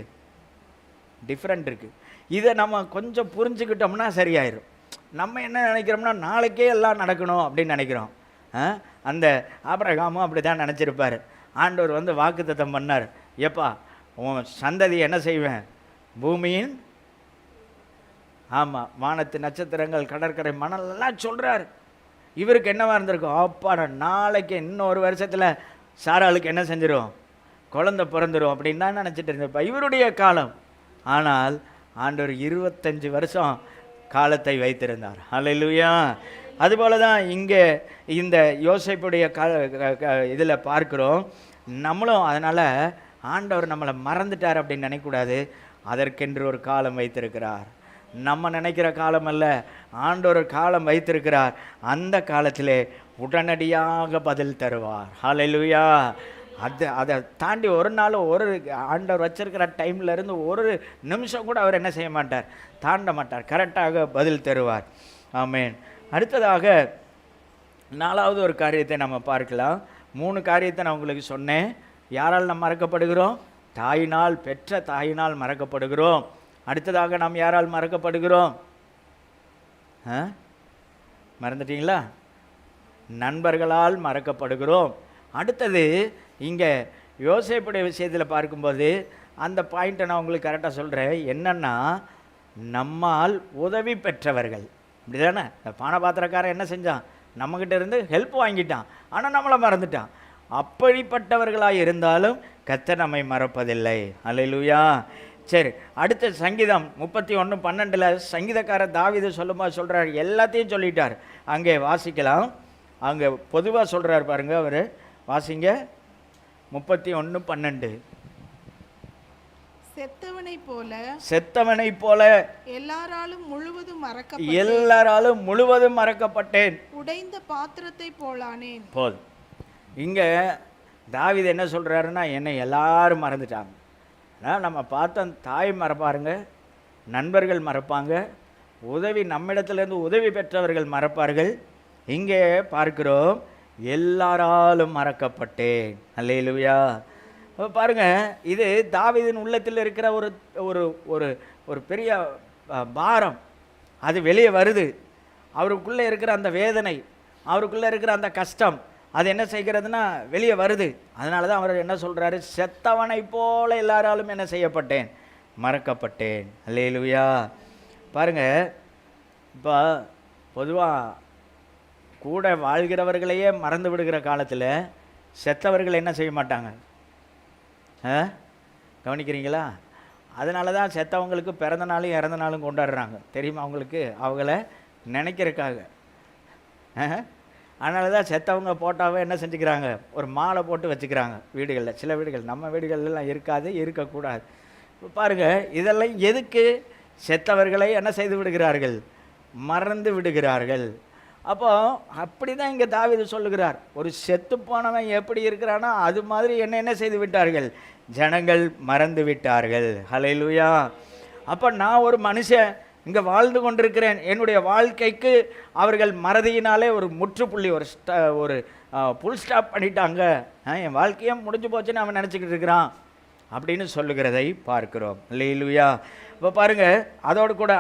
டிஃப்ரெண்ட் இருக்குது. இதை நம்ம கொஞ்சம் புரிஞ்சுக்கிட்டோம்னா சரியாயிரும். நம்ம என்ன நினைக்கிறோம்னா, நாளைக்கே எல்லாம் நடக்கணும் அப்படின்னு நினைக்கிறோம். அந்த ஆபிரகாமும் அப்படி தான் நினச்சிருப்பார். ஆண்டவர் வந்து வாக்குத்தத்தம் பண்ணார், எப்பா உன் சந்ததி என்ன செய்வேன், பூமியின் ஆமாம் வானத்து நட்சத்திரங்கள் கடற்கரை மணல் எல்லாம் சொல்கிறார். இவருக்கு என்னவா இருந்திருக்கும், அப்பா நாளைக்கு இன்னொரு வருஷத்தில் சாராளுக்கு என்ன செஞ்சிடும், குழந்தை பிறந்துடும் அப்படின்னு தான் நினச்சிட்டு இருந்தப்பா இவருடைய காலம். ஆனால் ஆண்டவர் 25 வருஷம் காலத்தை வைத்திருந்தார். ஹல்லேலூயா. அதுபோல தான் இங்கே இந்த யோசேப்புடைய இதில் பார்க்குறோம். நம்மளும் அதனால் ஆண்டவர் நம்மளை மறந்துட்டார் அப்படின்னு நினைக்கக்கூடாது. அதற்கென்று ஒரு காலம் வைத்திருக்கிறார். நம்ம நினைக்கிற காலம் அல்ல, ஆண்டவர் காலம் வைத்திருக்கிறார். அந்த காலத்திலே உடனடியாக பதில் தருவார். ஹல்லேலூயா. அதை தாண்டி ஒரு நாள் ஒரு ஆண்டவர் வச்சிருக்கிற டைம்லேருந்து ஒரு நிமிஷம் கூட அவர் என்ன செய்ய மாட்டார், தாண்ட மாட்டார். கரெக்டாக பதில் தருவார். ஆமென். அடுத்ததாக 4வது ஒரு காரியத்தை நம்ம பார்க்கலாம். 3 காரியத்தை நான் உங்களுக்கு சொன்னேன். யாரால் நாம் மறக்கப்படுகிறோம்? தாயினால், பெற்ற தாயினால் மறக்கப்படுகிறோம். அடுத்ததாக நாம் யாரால் மறக்கப்படுகிறோம்? மறந்துட்டீங்களா? நண்பர்களால் மறக்கப்படுகிறோம். அடுத்தது இங்கே யோசேப்புடைய விஷயத்தில் பார்க்கும்போது அந்த பாயிண்ட்டை நான் உங்களுக்கு கரெக்டாக சொல்கிறேன். என்னென்னா, நம்மால் உதவி பெற்றவர்கள். இப்படி தானே? இந்த பானபாத்திரக்காரன் என்ன செஞ்சான், நம்மக்கிட்ட இருந்து ஹெல்ப் வாங்கிட்டான், ஆனால் நம்மளை மறந்துட்டான். அப்படிப்பட்டவர்களாக இருந்தாலும் கர்த்தர் நம்மை மறப்பதில்லை. அல்லேலூயா. சரி, அடுத்த சங்கீதம் 31:12 சங்கீதக்காரர் தாவீது சொல்லும்போது சொல்கிறார், எல்லாத்தையும் சொல்லிட்டார். அங்கே வாசிக்கலாம். அங்கே பொதுவாக சொல்கிறார் பாருங்க, அவர் வாசிங்க 31:12. செத்தவனை போல எல்லாராலும் முழுவதும் மறக்கப்பட்டேன், உடைந்த பாத்திரத்தை போலானேன். போதும். இங்கே தாவீது என்ன சொல்கிறாருன்னா, என்னை எல்லாரும் மறந்துட்டாங்க. நம்ம பார்த்தோம், தாய் மறப்பாருங்க, நண்பர்கள் மறப்பாங்க, நம்மிடத்துலேருந்து உதவி பெற்றவர்கள் மறப்பார்கள். இங்கே பார்க்கிறோம், எல்லாராலும் மறக்கப்பட்டேன். அல்லேலூயா. பாருங்கள், இது தாவீதின் உள்ளத்தில் இருக்கிற ஒரு ஒரு ஒரு ஒரு பெரிய பாரம். அது வெளியே வருது. அவருக்குள்ளே இருக்கிற அந்த வேதனை, அவருக்குள்ளே இருக்கிற அந்த கஷ்டம், அது என்ன செய்கிறதுனா வெளியே வருது. அதனால தான் அவர் என்ன சொல்கிறாரு, செத்தவனை போல எல்லாராலும் என்ன செய்யப்பட்டேன், மறக்கப்பட்டேன். அல்லேலூயா. பாருங்கள், இப்போ பொதுவாக கூட வாழ்கிறவர்களையே மறந்து விடுகிற காலத்தில் செத்தவர்கள் என்ன செய்ய மாட்டாங்க, கவனிக்கிறீங்களா? அதனால தான் செத்தவங்களுக்கு பிறந்த நாளும் இறந்த நாளும் கொண்டாடுறாங்க, தெரியுமா அவங்களுக்கு, அவங்கள நினைக்கிறதுக்காக. அதனால தான் செத்தவங்க போட்டாவே என்ன செஞ்சுக்கிறாங்க, ஒரு மாலை போட்டு வச்சுக்கிறாங்க வீடுகளில். சில வீடுகள், நம்ம வீடுகள்லாம் இருக்காது, இருக்கக்கூடாது. இப்போ பாருங்கள், இதெல்லாம் எதுக்கு? செத்தவர்களை என்ன செய்து விடுகிறார்கள், மறந்து விடுகிறார்கள். அப்போ அப்படி தான் இங்கே தாவீது சொல்லுகிறார், ஒரு செத்து போனவன் எப்படி இருக்கிறானோ அது மாதிரி என்ன செய்து விட்டார்கள், ஜனங்கள் மறந்து விட்டார்கள். ஹல்லேலூயா. அப்போ நான் ஒரு மனுஷன் இங்கே வாழ்ந்து கொண்டிருக்கிறேன், என்னுடைய வாழ்க்கைக்கு அவர்கள் மறதியினாலே ஒரு முற்றுப்புள்ளி, ஒரு புல் ஸ்டாப் பண்ணிட்டாங்க, என் வாழ்க்கையே முடிஞ்சு போச்சுன்னு அவன் நினச்சிக்கிட்டு இருக்கிறான் அப்படின்னு சொல்லுகிறதை பார்க்கிறோம். அல்லேலூயா. இப்போ பாருங்கள், அதோடு கூட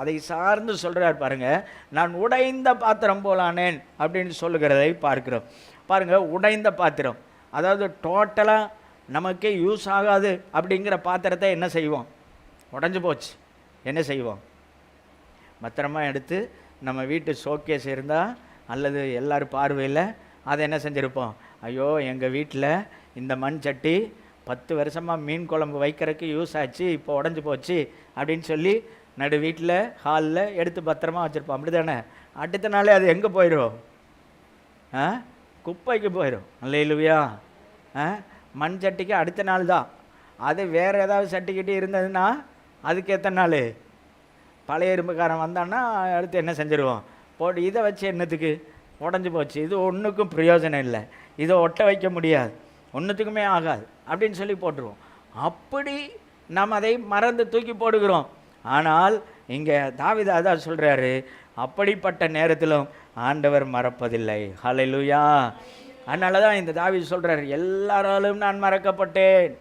அதை சார்ந்து சொல்கிறார் பாருங்கள், நான் உடைந்த பாத்திரம் போலானேன் அப்படின்னு சொல்லுகிறதை பார்க்கிறோம். பாருங்கள், உடைந்த பாத்திரம், அதாவது டோட்டலாக நமக்கே யூஸ் ஆகாது அப்படிங்கிற பாத்திரத்தை என்ன செய்வோம், உடஞ்சி போச்சு, என்ன செய்வோம், பத்திரமா எடுத்து நம்ம வீட்டு ஷோகேஸ் இருந்தால் அல்லது எல்லோரும் பார்வையில் அதை என்ன செஞ்சுருப்போம், ஐயோ எங்கள் வீட்டில் இந்த மண் சட்டி 10 வருஷமாக மீன் குழம்பு வைக்கிறதுக்கு யூஸ் ஆச்சு, இப்போ உடஞ்சி போச்சு அப்படின்னு சொல்லி நடு வீட்டில் ஹாலில் எடுத்து பத்திரமா வச்சுருப்போம். அப்படி தானே? அடுத்த நாளே அது எங்கே போயிடும், குப்பைக்கு போயிடும். அல்லேலூயா. மண் சட்டிக்கு அடுத்த நாள் தான். அது வேறு ஏதாவது சட்டிக்கிட்டு இருந்ததுன்னா அதுக்கு எத்தனை நாள், பழைய இரும்புக்காரன் வந்தான்னா அடுத்து என்ன செஞ்சுருவோம், போட்டு இதை வச்சு என்னத்துக்கு, உடஞ்சி போச்சு, இது ஒன்றுக்கும் பிரயோஜனம் இல்லை, இதை ஒட்ட வைக்க முடியாது, ஒன்றுத்துக்குமே ஆகாது அப்படின்னு சொல்லி போட்டுருவோம். அப்படி நாம் அதை மறந்து தூக்கி போடுகிறோம். ஆனால் இங்கே தாவீது அதான் சொல்கிறாரு, அப்படிப்பட்ட நேரத்திலும் ஆண்டவர் மறப்பதில்லை. ஹல்லேலூயா. அதனால தான் இந்த தாவீது சொல்கிறார், எல்லாராலும் நான் மறக்கப்பட்டேன்,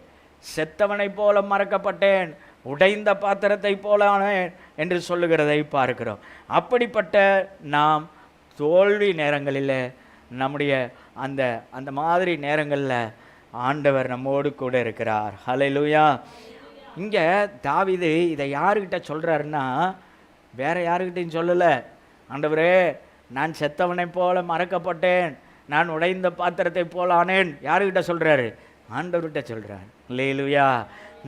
செத்தவனை போல மறக்கப்பட்டேன், உடைந்த பாத்திரத்தை போலானேன் என்று சொல்லுகிறதை பார்க்கிறோம். அப்படிப்பட்ட நாம் தோல்வி நேரங்களில், நம்முடைய அந்த அந்த மாதிரி நேரங்களில் ஆண்டவர் நம்மோடு கூட இருக்கிறார். ஹல்லேலூயா. இங்கே தாவீது இதை யாருக்கிட்ட சொல்கிறாருன்னா, வேற யாருக்கிட்டையும் சொல்லலை. ஆண்டவரே, நான் செத்தவனை போல மறக்கப்பட்டேன், நான் உடைந்த பாத்திரத்தை போல ஆனேன். யாருக்கிட்ட சொல்கிறாரு? ஆண்டவர்கிட்ட சொல்கிறார். ஹல்லேலூயா.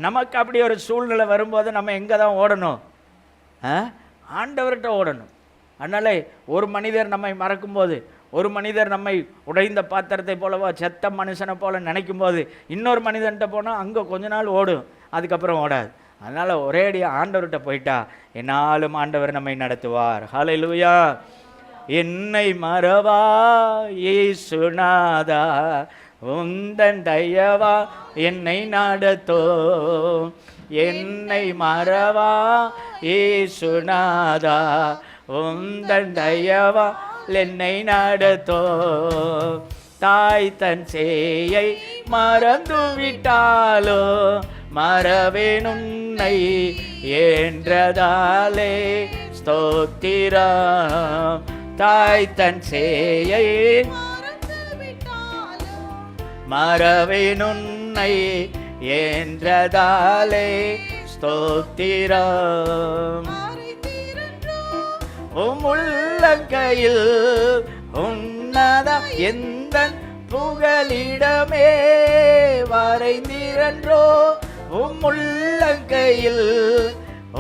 நமக்கு அப்படி ஒரு சூழ்நிலை வரும்போது நம்ம எங்கே தான் ஓடணும்? ஆண்டவர்கிட்ட ஓடணும். அதனால ஒரு மனிதர் நம்மை மறக்கும்போது, ஒரு மனிதர் நம்மை உடைந்த பாத்திரத்தை போலவோ செத்த மனுஷனை போல நினைக்கும் போது, இன்னொரு மனிதன்கிட்ட போனால் அங்கே கொஞ்ச நாள் ஓடும், அதுக்கப்புறம் ஓடாது. அதனால் ஒரேடியாக ஆண்டவர்கிட்ட போயிட்டா என்னாலும் ஆண்டவர் நம்மை நடத்துவார். ஹல்லேலூயா. என்னை மறவா இயேசுநாதா, உந்தன் தயவா என்னை நடத்தோ. என்னை மறவா இயேசுநாதா, உந்தன் தயவா என்னை நடத்தோ. தாய் தன் சேயை மறந்து விட்டாலோ, மறவேன் உன்னை என்றதாலே ஸ்தோத்திரம். தாய் தன் சேயை மறவேன் உன்னை என்றதாலே ஸ்தோத்திரம். உள்ளங்கையில் உன்னத எந்த புகலிடமே வரைந்திரன்றோ. உள்ளங்கையில்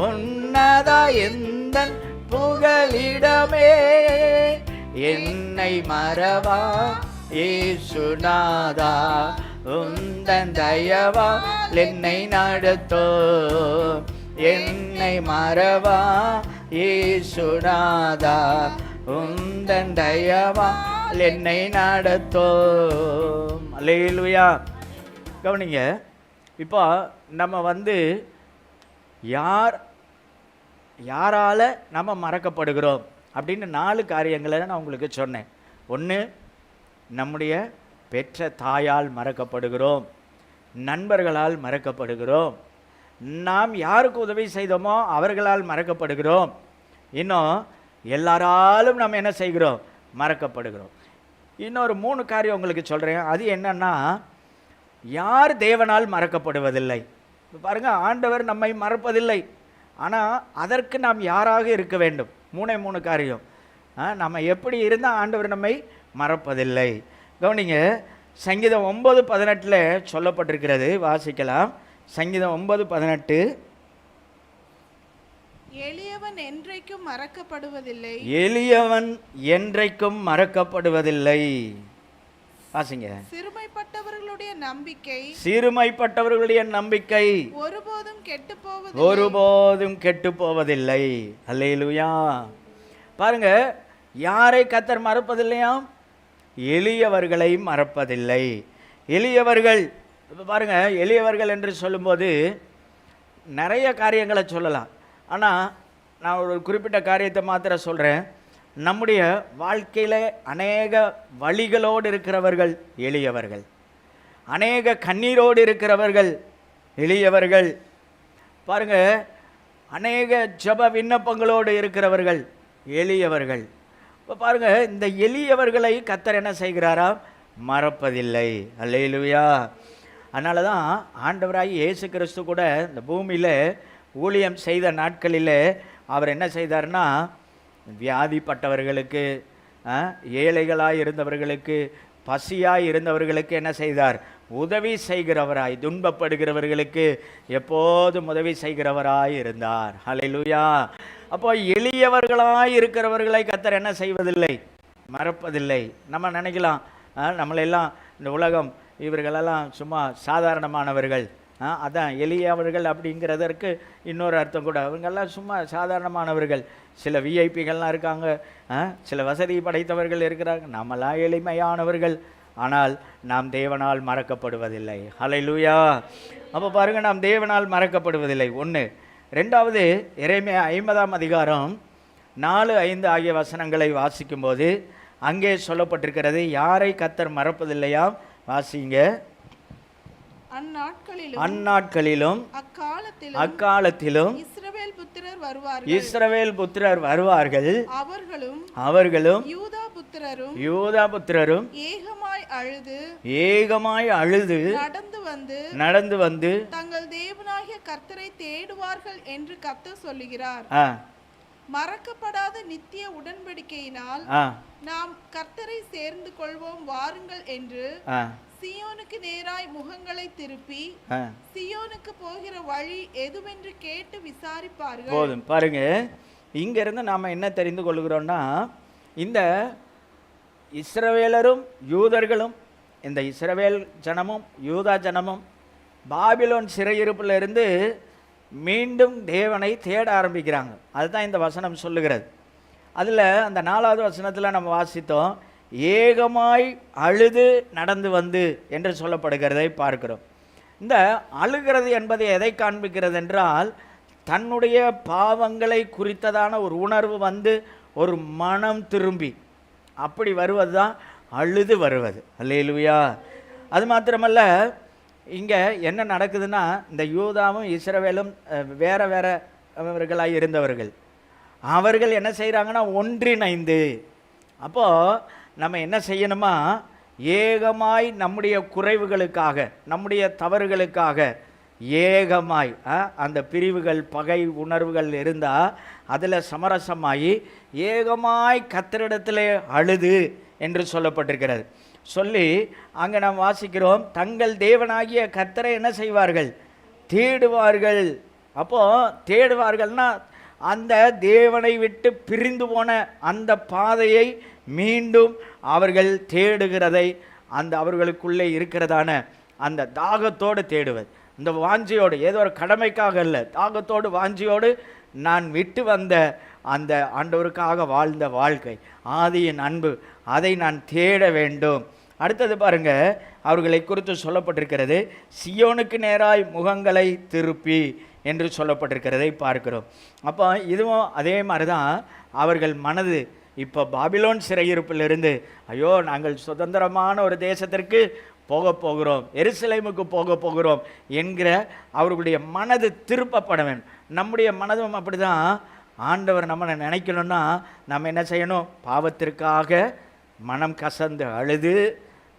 உன்னத எந்த புகலிடமே. என்னை மறவா இயேசுநாதா, உந்தன் தயவா என்னை நடத்தோ. என்னை மறவா இயேசுநாதா, உந்தன் தயவா என்னை நடத்தோ. அல்லேலூயா. கவனிங்க, இப்போ நம்ம யாரால் நம்ம மறக்கப்படுகிறோம் அப்படின்னு 4 காரியங்களை நான் உங்களுக்கு சொன்னேன். 1, நம்முடைய பெற்ற தாயால் மறக்கப்படுகிறோம், நண்பர்களால் மறக்கப்படுகிறோம், நாம் யாருக்கு உதவி செய்தோமோ அவர்களால் மறக்கப்படுகிறோம், இன்னும் எல்லாராலும் நம்ம என்ன செய்கிறோம்? மறக்கப்படுகிறோம். இன்னொரு 3 காரியம் உங்களுக்கு சொல்கிறேன். அது என்னன்னா, யார் தேவனால் மறக்கப்படுவதில்லை. பாருங்கள், ஆண்டவர் நம்மை மறப்பதில்லை, ஆனால் அதற்கு நாம் யாராக இருக்க வேண்டும். 3 காரியம். நம்ம எப்படி இருந்தால் ஆண்டவர் நம்மை மறப்பதில்லை. கவனிங்க, சங்கீதம் 9:18 சொல்லப்பட்டிருக்கிறது, வாசிக்கலாம். சங்கீதம் 9:18. எளியவன் என்றைக்கும் மறக்கப்படுவதில்லை, எளியவன் என்றைக்கும் மறக்கப்படுவதில்லை. வாசிங்க. சிறுமைப்பட்டவர்களுடைய நம்பிக்கை, சிறுமைப்பட்டவர்களுடைய நம்பிக்கை ஒருபோதும் கெட்டு போவதில்லை. அல்லேலூயா. பாருங்க, யாரை கர்த்தர் மறப்பதில்லையாம்? எளியவர்களை மறப்பதில்லை. எளியவர்கள், பாருங்க, எளியவர்கள் என்று சொல்லும்போது நிறைய காரியங்களை சொல்லலாம். ஆனால் நான் ஒரு குறிப்பிட்ட காரியத்தை மாத்திரம் சொல்கிறேன். நம்முடைய வாழ்க்கையில் அநேக வழிகளோடு இருக்கிறவர்கள் எளியவர்கள், அநேக கண்ணீரோடு இருக்கிறவர்கள் எளியவர்கள். பாருங்க, அநேக ஜெப விண்ணப்பங்களோடு இருக்கிறவர்கள் எளியவர்கள். இப்போ பாருங்க, இந்த எளியவர்களை கர்த்தர் என்ன செய்கிறாரா? மறப்பதில்லை. அல்லேலூயா. அதனால தான் ஆண்டவராகி இயேசு கிறிஸ்து கூட இந்த பூமியில் ஊழியம் செய்த நாட்களில் அவர் என்ன செய்தார்னா, வியாதிப்பட்டவர்களுக்கு, ஏழைகளாய் இருந்தவர்களுக்கு, பசியாய் இருந்தவர்களுக்கு என்ன செய்தார்? உதவி செய்கிறவராய், துன்பப்படுகிறவர்களுக்கு எப்போதும் உதவி செய்கிறவராய் இருந்தார். ஹல்லேலூயா. அப்போ எளியவர்களாய் இருக்கிறவர்களை கர்த்தர் என்ன செய்வதில்லை? மறப்பதில்லை. நம்ம நினைக்கலாம், நம்மளெல்லாம் இந்த உலகம் இவர்களெல்லாம் சும்மா சாதாரணமானவர்கள், அதான் எளியவர்கள் அப்படிங்கிறதற்கு இன்னொரு அர்த்தம் கூட. அவங்கெல்லாம் சும்மா சாதாரணமானவர்கள். சில விஐபிகள்லாம் இருக்காங்க, சில வசதி படைத்தவர்கள் இருக்கிறாங்க, நம்மளாம் எளிமையானவர்கள். ஆனால் நாம் தேவனால் மறக்கப்படுவதில்லை. ஹல்லேலூயா. அப்போ பாருங்கள், நாம் தேவனால் மறக்கப்படுவதில்லை. 1. ரெண்டாவது எரேமியா 50ஆம் அதிகாரம் 4, 5 ஆகிய வசனங்களை வாசிக்கும்போது அங்கே சொல்லப்பட்டிருக்கிறது, யாரை கர்த்தர் மறப்பதில்லையாம். வாசிங்க. அந்நாட்களிலும் அக்காலத்திலும் இஸ்ரவேல் புத்திரர் வருவார்கள், அவர்களும் யூதா புத்திரரும் ஏகமாய் அழுது நடந்து வந்து தங்கள் தேவனாகிய கர்த்தரை தேடுவார்கள் என்று கர்த்தர் சொல்லுகிறார். மறக்கப்படாத நித்திய உடன்படிக்கையினால் நாம் கர்த்தரை சேர்ந்து கொள்வோம் வாருங்கள் என்று சியோனுக்கு நேராய் முகங்களை திருப்பி சியோனுக்கு போகிற வழி எதுவென்று கேட்டு விசாரிப்பார்கள். போதும். பாருங்க, இங்க இருந்து நாம என்ன தெரிந்து கொள்கிறோம்னா, இந்த இஸ்ரவேலரும் யூதர்களும், இந்த இஸ்ரவேல் ஜனமும் யூதா ஜனமும் பாபிலோன் சிறையிருப்பில் இருந்து மீண்டும் தேவனை தேட ஆரம்பிக்கிறாங்க. அதுதான் இந்த வசனம் சொல்லுகிறது. அதில் அந்த 4வது வசனத்தில் நம்ம வாசித்தோம், ஏகமாய் அழுது நடந்து வந்து என்று சொல்லப்படுகிறதை பார்க்கிறோம். இந்த அழுகிறது என்பதை எதை காண்பிக்கிறது என்றால், தன்னுடைய பாவங்களை குறித்ததான ஒரு உணர்வு வந்து ஒரு மனம் திரும்பி அப்படி வருவது தான் அழுது வருவது. அல்லேலூயா. அது மாத்திரமல்ல, இங்கே என்ன நடக்குதுன்னா, இந்த யூதாவும் இஸ்ரவேலும் வேறவர்களாக இருந்தவர்கள், அவர்கள் என்ன செய்கிறாங்கன்னா ஒன்றிணைந்து, அப்போது நம்ம என்ன செய்யணுமா, ஏகமாய் நம்முடைய குறைவுகளுக்காக நம்முடைய தவறுகளுக்காக ஏகமாய் அந்த பிரிவுகள் பகை உணர்வுகள் இருந்தால் அதில் சமரசமாகி ஏகமாய் கர்த்தரிடத்திலே அழுது என்று சொல்லப்பட்டிருக்கிறது. சொல்லி அங்கே நாம் வாசிக்கிறோம், தங்கள் தேவனாகிய கர்த்தரை என்ன செய்வார்கள், தேடுவார்கள். அப்போது தேடுவார்கள்னா அந்த தேவனை விட்டு பிரிந்து போன அந்த பாதையை மீண்டும் அவர்கள் தேடுகிறதை, அந்த அவர்களுக்குள்ளே இருக்கிறதான அந்த தாகத்தோடு தேடுவது, இந்த வாஞ்சியோடு, ஏதோ ஒரு கடமைக்காக இல்லை, தாகத்தோடு வாஞ்சியோடு நான் விட்டு வந்த அந்த ஆண்டவருக்காக வாழ்ந்த வாழ்க்கை, ஆதியின் அன்பு, அதை நான் தேட வேண்டும். அடுத்தது பாருங்க, அவர்களை குறித்து சொல்லப்பட்டிருக்கிறது, சியோனுக்கு நேராய் முகங்களை திருப்பி என்று சொல்லப்பட்டிருக்கிறதை பார்க்கிறோம். அப்போ இதுவும் அதே மாதிரி தான் அவர்கள் மனது இப்போ பாபிலோன் சிறையிருப்பிலிருந்து, ஐயோ நாங்கள் சுதந்திரமான ஒரு தேசத்திற்கு போக போகிறோம், எருசலேமுக்கு போக போகிறோம் என்கிற அவர்களுடைய மனது திருப்பப்பட வேண்டும். நம்முடைய மனதும் அப்படி தான். ஆண்டவர் நம்மளை நினைக்கணும்னா நம்ம என்ன செய்யணும், பாவத்திற்காக மனம் கசந்து அழுது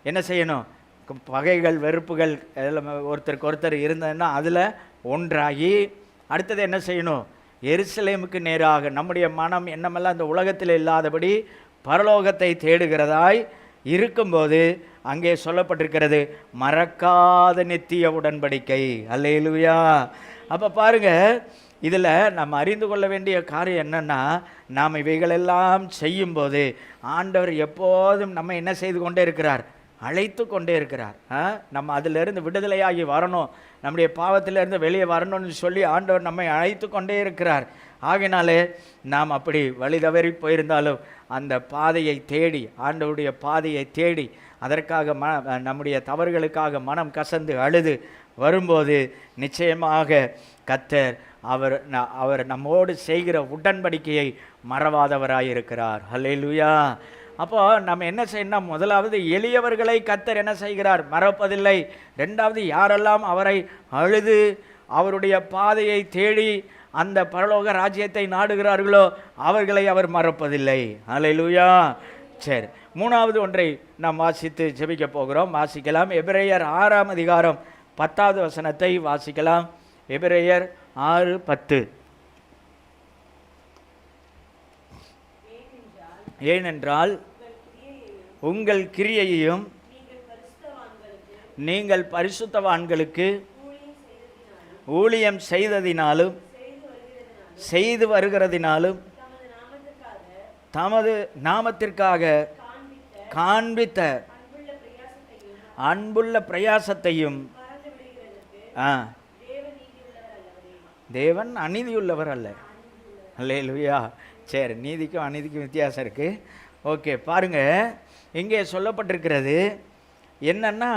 என்ன செய்யணும், பகைகள் வெறுப்புகள் ஒருத்தருக்கு ஒருத்தர் இருந்ததுன்னா அதில் ஒன்றாகி, அடுத்தது என்ன செய்யணும், எருசலேமுக்கு நேராக நம்முடைய மனம் எண்ணமெல்லாம் இந்த உலகத்தில் இல்லாதபடி பரலோகத்தை தேடுகிறதாய் இருக்கும்போது அங்கே சொல்லப்பட்டிருக்கிறது, மறக்காத நித்திய உடன்படிக்கை. அல்லேலூயா. அப்போ பாருங்க, இதில் நம்ம அறிந்து கொள்ள வேண்டிய காரியம் என்னென்னா, நாம் இவைகளெல்லாம் செய்யும்போது ஆண்டவர் எப்போதும் நம்ம என்ன செய்து கொண்டே இருக்கிறார், அழைத்து கொண்டே இருக்கிறார். நம்ம அதிலிருந்து விடுதலையாகி வரணும், நம்முடைய பாவத்திலிருந்து வெளியே வரணும்னு சொல்லி ஆண்டவர் நம்மை அழைத்து கொண்டே இருக்கிறார். ஆகினாலே நாம் அப்படி வழி தவறி போயிருந்தாலும் அந்த பாதையை தேடி, ஆண்டவருடைய பாதையை தேடி, அதற்காக நம்முடைய தவறுகளுக்காக மனம் கசந்து அழுது வரும்போது நிச்சயமாக கர்த்தர் அவர் நம்மோடு செய்கிற உடன்படிக்கையை மறவாதவராயிருக்கிறார். அல்லேலூயா. அப்போ நம்ம என்ன செய்யணும், முதலாவது எளியவர்களை கர்த்தர் என்ன செய்கிறார், மறப்பதில்லை. ரெண்டாவது யாரெல்லாம் அவரை அழுது அவருடைய பாதையை தேடி அந்த பரலோக ராஜ்யத்தை நாடுகிறார்களோ அவர்களை அவர் மறப்பதில்லை. அல்லேலூயா. சரி, மூணாவது ஒன்றை நாம் வாசித்து ஜெபிக்க போகிறோம். வாசிக்கலாம். எபிரேயர் 6ஆம் அதிகாரம் 10வது வசனத்தை வாசிக்கலாம். எபிரேயர் 6:10. ஏனென்றால் உங்கள் கிரியையையும் நீங்கள் பரிசுத்தவான்களுக்கு ஊழியம் செய்ததினாலும் செய்து வருகிறதினாலும் தமது நாமத்திற்காக காண்பித்த அன்புள்ள பிரயாசத்தையும் தேவன் அநீதியுள்ளவர் அல்ல. அல்லேலூயா. சரி, நீதிக்கும் அநீதிக்கும் வித்தியாசம் இருக்குது. ஓகே, பாருங்க, இங்கே சொல்லப்பட்டிருக்கிறது என்னன்னா,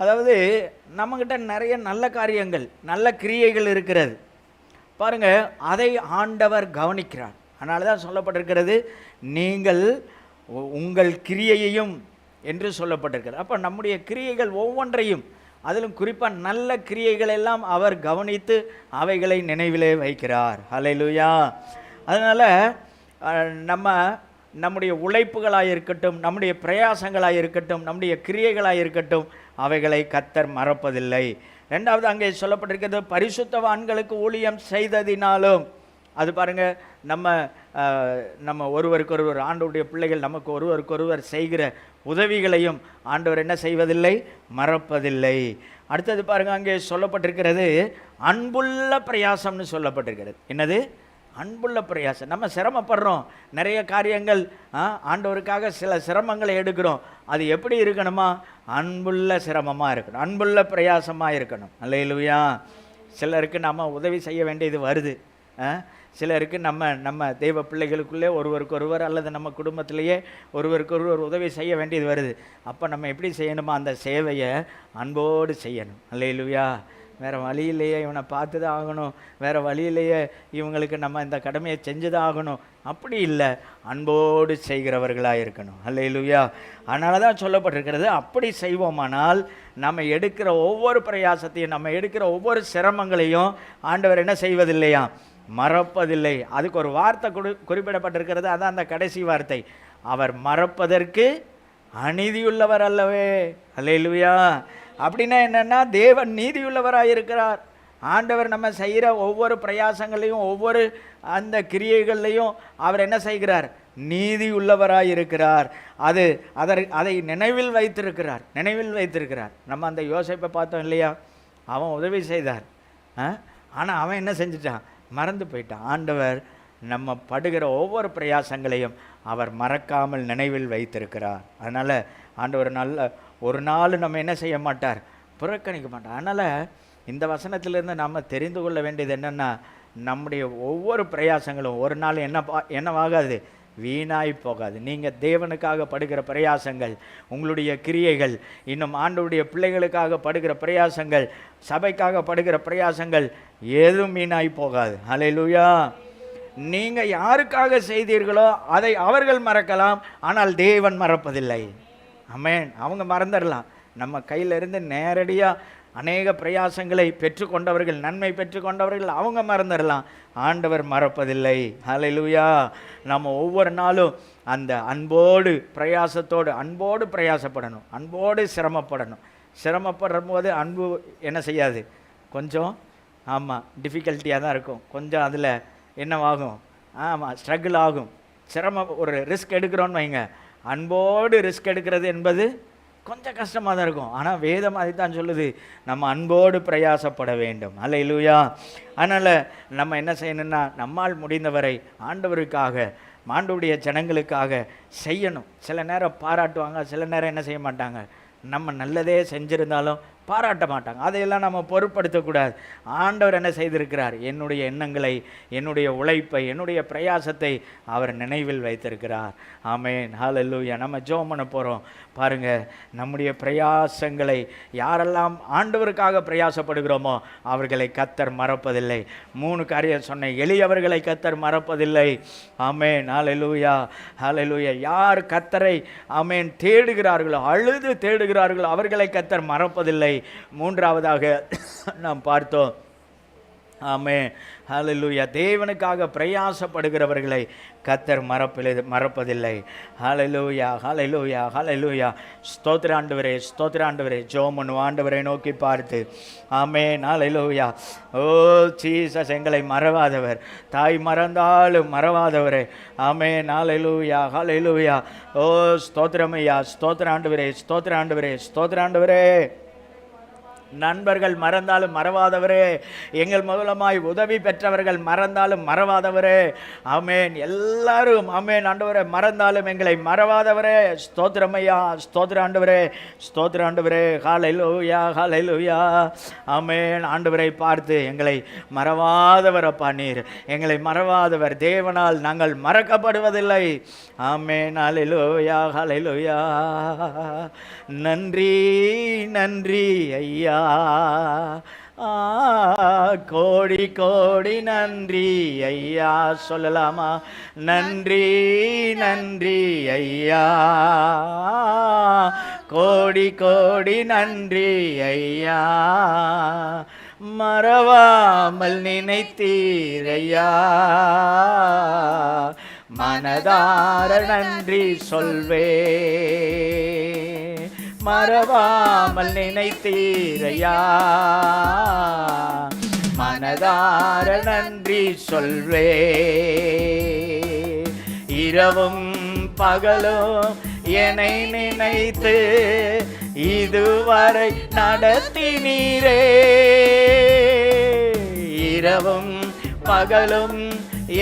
அதாவது நம்மக்கிட்ட நிறைய நல்ல காரியங்கள் நல்ல கிரியைகள் இருக்கிறது. பாருங்க, அதை ஆண்டவர் கவனிக்கிறார். அதனால தான் சொல்லப்பட்டிருக்கிறது, நீங்கள் உங்கள் கிரியையையும் என்று சொல்லப்பட்டிருக்கிறது. அப்போ நம்முடைய கிரியைகள் ஒவ்வொன்றையும், அதிலும் குறிப்பாக நல்ல கிரியைகள் எல்லாம் அவர் கவனித்து அவைகளை நினைவிலே வைக்கிறார். ஹல்லேலூயா. அதனால் நம்முடைய உழைப்புகளாக இருக்கட்டும், நம்முடைய பிரயாசங்களாக இருக்கட்டும், நம்முடைய கிரியைகளாக இருக்கட்டும், அவைகளை கர்த்தர் மறப்பதில்லை. ரெண்டாவது அங்கே சொல்லப்பட்டிருக்கிறது, பரிசுத்தவான்களுக்கு ஊழியம் செய்ததினாலும். அது பாருங்கள், நம்ம ஒருவருக்கொருவர், ஆண்டவருடைய பிள்ளைகள் நமக்கு ஒருவருக்கொருவர் செய்கிற உதவிகளையும் ஆண்டவர் என்ன செய்வதில்லை, மறப்பதில்லை. அடுத்தது பாருங்கள், அங்கே சொல்லப்பட்டிருக்கிறது அன்புள்ள பிரயாசம்னு சொல்லப்பட்டிருக்கிறது. என்னது? அன்புள்ள பிரயாசம். நம்ம சிரமப்படுறோம், நிறைய காரியங்கள், ஆண்டவருக்காக சில சிரமங்களை எடுக்கிறோம். அது எப்படி இருக்கணுமா? அன்புள்ள சிரமமாக இருக்கணும், அன்புள்ள பிரயாசமாக இருக்கணும். அல்லேலூயா. சிலருக்கு நம்ம உதவி செய்ய வேண்டியது வருது. சிலருக்கு நம்ம தெய்வ பிள்ளைகளுக்குள்ளே ஒருவருக்கொருவர் அல்லது நம்ம குடும்பத்திலேயே ஒருவருக்கொருவர் உதவி செய்ய வேண்டியது வருது. அப்போ நம்ம எப்படி செய்யணுமா? அந்த சேவையை அன்போடு செய்யணும். அல்லேலூயா. வேறு வழியிலேயே இவனை பார்த்து தான் ஆகணும், வேறு வழியிலேயே இவங்களுக்கு நம்ம இந்த கடமையை செஞ்சு தான் ஆகணும், அப்படி இல்லை. அன்போடு செய்கிறவர்களாக இருக்கணும். அல்லேலூயா. அதனால தான் சொல்லப்பட்டிருக்கிறது, அப்படி செய்வோமானால் நம்ம எடுக்கிற ஒவ்வொரு பிரயாசத்தையும், நம்ம எடுக்கிற ஒவ்வொரு சிரமங்களையும் ஆண்டவர் என்ன செய்வதில்லையா? மறப்பதில்லை. அதுக்கு ஒரு வார்த்தை குறிப்பிடப்பட்டிருக்கிறது, அதான் அந்த கடைசி வார்த்தை, அவர் மறப்பதற்கு அநீதியுள்ளவர் அல்லவே. அல்லேலூயா. அப்படின்னா என்னென்னா, தேவன் நீதியுள்ளவராக இருக்கிறார். ஆண்டவர் நம்ம செய்கிற ஒவ்வொரு பிரயாசங்களையும், ஒவ்வொரு அந்த கிரியைகள்லையும் அவர் என்ன செய்கிறார்? நீதி உள்ளவராக இருக்கிறார். அதை நினைவில் வைத்திருக்கிறார். நம்ம அந்த யோசேப்பை பார்த்தோம் இல்லையா? அவன் உதவி செய்தார், ஆனால் அவன் என்ன செஞ்சிட்டான்? மறந்து போயிட்டான். ஆண்டவர் நம்ம படுகிற ஒவ்வொரு பிரயாசங்களையும் அவர் மறக்காமல் நினைவில் வைத்திருக்கிறார். அதனால் ஆண்டவர் ஒரு நாள் நம்ம என்ன செய்ய மாட்டார்? புறக்கணிக்க மாட்டார். அதனால் இந்த வசனத்திலிருந்து நம்ம தெரிந்து கொள்ள வேண்டியது என்னென்னா, நம்முடைய ஒவ்வொரு பிரயாசங்களும் ஒரு நாள் என்னவாகாது? வீணாய் போகாது. நீங்கள் தேவனுக்காக படுகிற பிரயாசங்கள், உங்களுடைய கிரியைகள், இன்னும் ஆண்டவருடைய பிள்ளைகளுக்காக படுகிற பிரயாசங்கள், சபைக்காக படுகிற பிரயாசங்கள் ஏதும் வீணாய் போகாது. அல்லேலூயா. நீங்கள் யாருக்காக செய்தீர்களோ அதை அவர்கள் மறக்கலாம், ஆனால் தேவன் மறப்பதில்லை. ஆமென். அவங்க மறந்துடலாம். நம்ம கையிலிருந்து நேரடியாக அநேக பிரயாசங்களை பெற்றுக்கொண்டவர்கள், நன்மை பெற்றுக்கொண்டவர்கள், அவங்க மறந்துடலாம். ஆண்டவர் மறப்பதில்லை. ஹல்லேலூயா. நம்ம ஒவ்வொரு நாளும் அந்த அன்போடு பிரயாசத்தோடு, அன்போடு பிரயாசப்படணும், அன்போடு சிரமப்படணும். சிரமப்படுற போது அன்பு என்ன செய்யாது? கொஞ்சம் டிஃபிகல்ட்டியாக தான் இருக்கும். கொஞ்சம் அதில் என்னவாகும்? ஸ்ட்ரகிள் ஆகும். ஒரு ரிஸ்க் எடுக்கிறோன்னு வைங்க, அன்போடு ரிஸ்க் எடுக்கிறது என்பது கொஞ்சம் கஷ்டமாக தான் இருக்கும். ஆனால் வேதம் அதைத்தான் சொல்லுது, நம்ம அன்போடு பிரயாசப்பட வேண்டும். அல்லேலூயா. அதனால் நம்ம என்ன செய்யணும்னா, நம்மால் முடிந்தவரை ஆண்டவருக்காக, ஆண்டவருடைய ஜனங்களுக்காக செய்யணும். சில நேரம் பாராட்டுவாங்க, சில நேரம் என்ன செய்ய மாட்டாங்க, நம்ம நல்லதே செஞ்சுருந்தாலும் பாராட்ட மாட்டாங்க. அதையெல்லாம் நம்ம பொருட்படுத்தக்கூடாது. ஆண்டவர் என்ன செய்திருக்கிறார்? என்னுடைய எண்ணங்களை, என்னுடைய உழைப்பை, என்னுடைய பிரயாசத்தை அவர் நினைவில் வைத்திருக்கிறார். ஆமென். ஹல்லேலூயா. நம்ம ஜெபம் பண்ண போகிறோம். பாருங்கள், நம்முடைய பிரயாசங்களை யாரெல்லாம் ஆண்டவருக்காக பிரயாசப்படுகிறோமோ அவர்களை கர்த்தர் மறப்பதில்லை. 3 காரியம் சொன்னேன். எளியவர்களை கர்த்தர் மறப்பதில்லை. ஆமென். ஹல்லேலூயா. ஹல்லேலூயா. யார் கர்த்தரை ஆமென் தேடுகிறார்களோ, அழுது தேடுகிறார்களோ அவர்களை கர்த்தர் மறப்பதில்லை. 3ஆவதாக நாம் பார்த்தோம், ஆமென், ஹல்லேலூயா, தேவனுக்காக பிரயாசப்படுகிறவர்களை கர்த்தர் மறப்பதில்லை. ஹல்லேலூயா. ஹல்லேலூயா. ஹல்லேலூயா. ஸ்தோத்திர ஆண்டவரே, ஸ்தோத்திர ஆண்டவரே. ஜெபம் பண்ணுவோம் ஆண்டவரை நோக்கி பார்த்து. ஆமென். ஹல்லேலூயா. ஓ ஜீசஸ், எங்களை மறவாதவர், தாய் மறந்தாலும் மறவாதவரே. ஆமென். ஹல்லேலூயா. ஹல்லேலூயா. ஓ ஸ்தோத்திரமையா, ஸ்தோத்திர ஆண்டவரே, ஸ்தோத்திர ஆண்டவரே, ஸ்தோத்திர ஆண்டவரே. நண்பர்கள் மறந்தாலும் மறவாதவரே, எங்கள் மூலமாய் உதவி பெற்றவர்கள் மறந்தாலும் மறவாதவரே. ஆமென். எல்லாரும் ஆமென் ஆண்டவரே மறந்தாலும் எங்களை மறவாதவரே. ஸ்தோத்திரமையா, ஸ்தோத்திர ஆண்டவரே, ஸ்தோத்திர ஆண்டவரே. ஹல்லேலூயா. ஹல்லேலூயா. ஆமென். ஆண்டவரை பார்த்து, எங்களை மறவாதவர் அப்பா, நீர் எங்களை மறவாதவர், தேவனால் நாங்கள் மறக்கப்படுவதில்லை. ஆமென். ஹல்லேலூயா. கோடி கோடி நன்றி ஐயா. சொல்லலாமா? நன்றி நன்றி ஐயா, கோடி கோடி நன்றி ஐயா, மறவாமல் நினைத்தீரையா, மனதார நன்றி சொல்வே, மறவாமல் நினைத்தீரையா, மனதார நன்றி சொல்வே. இரவும் பகலும் என்னை நினைத்து இதுவரை நடத்தினீரே, இரவும் பகலும்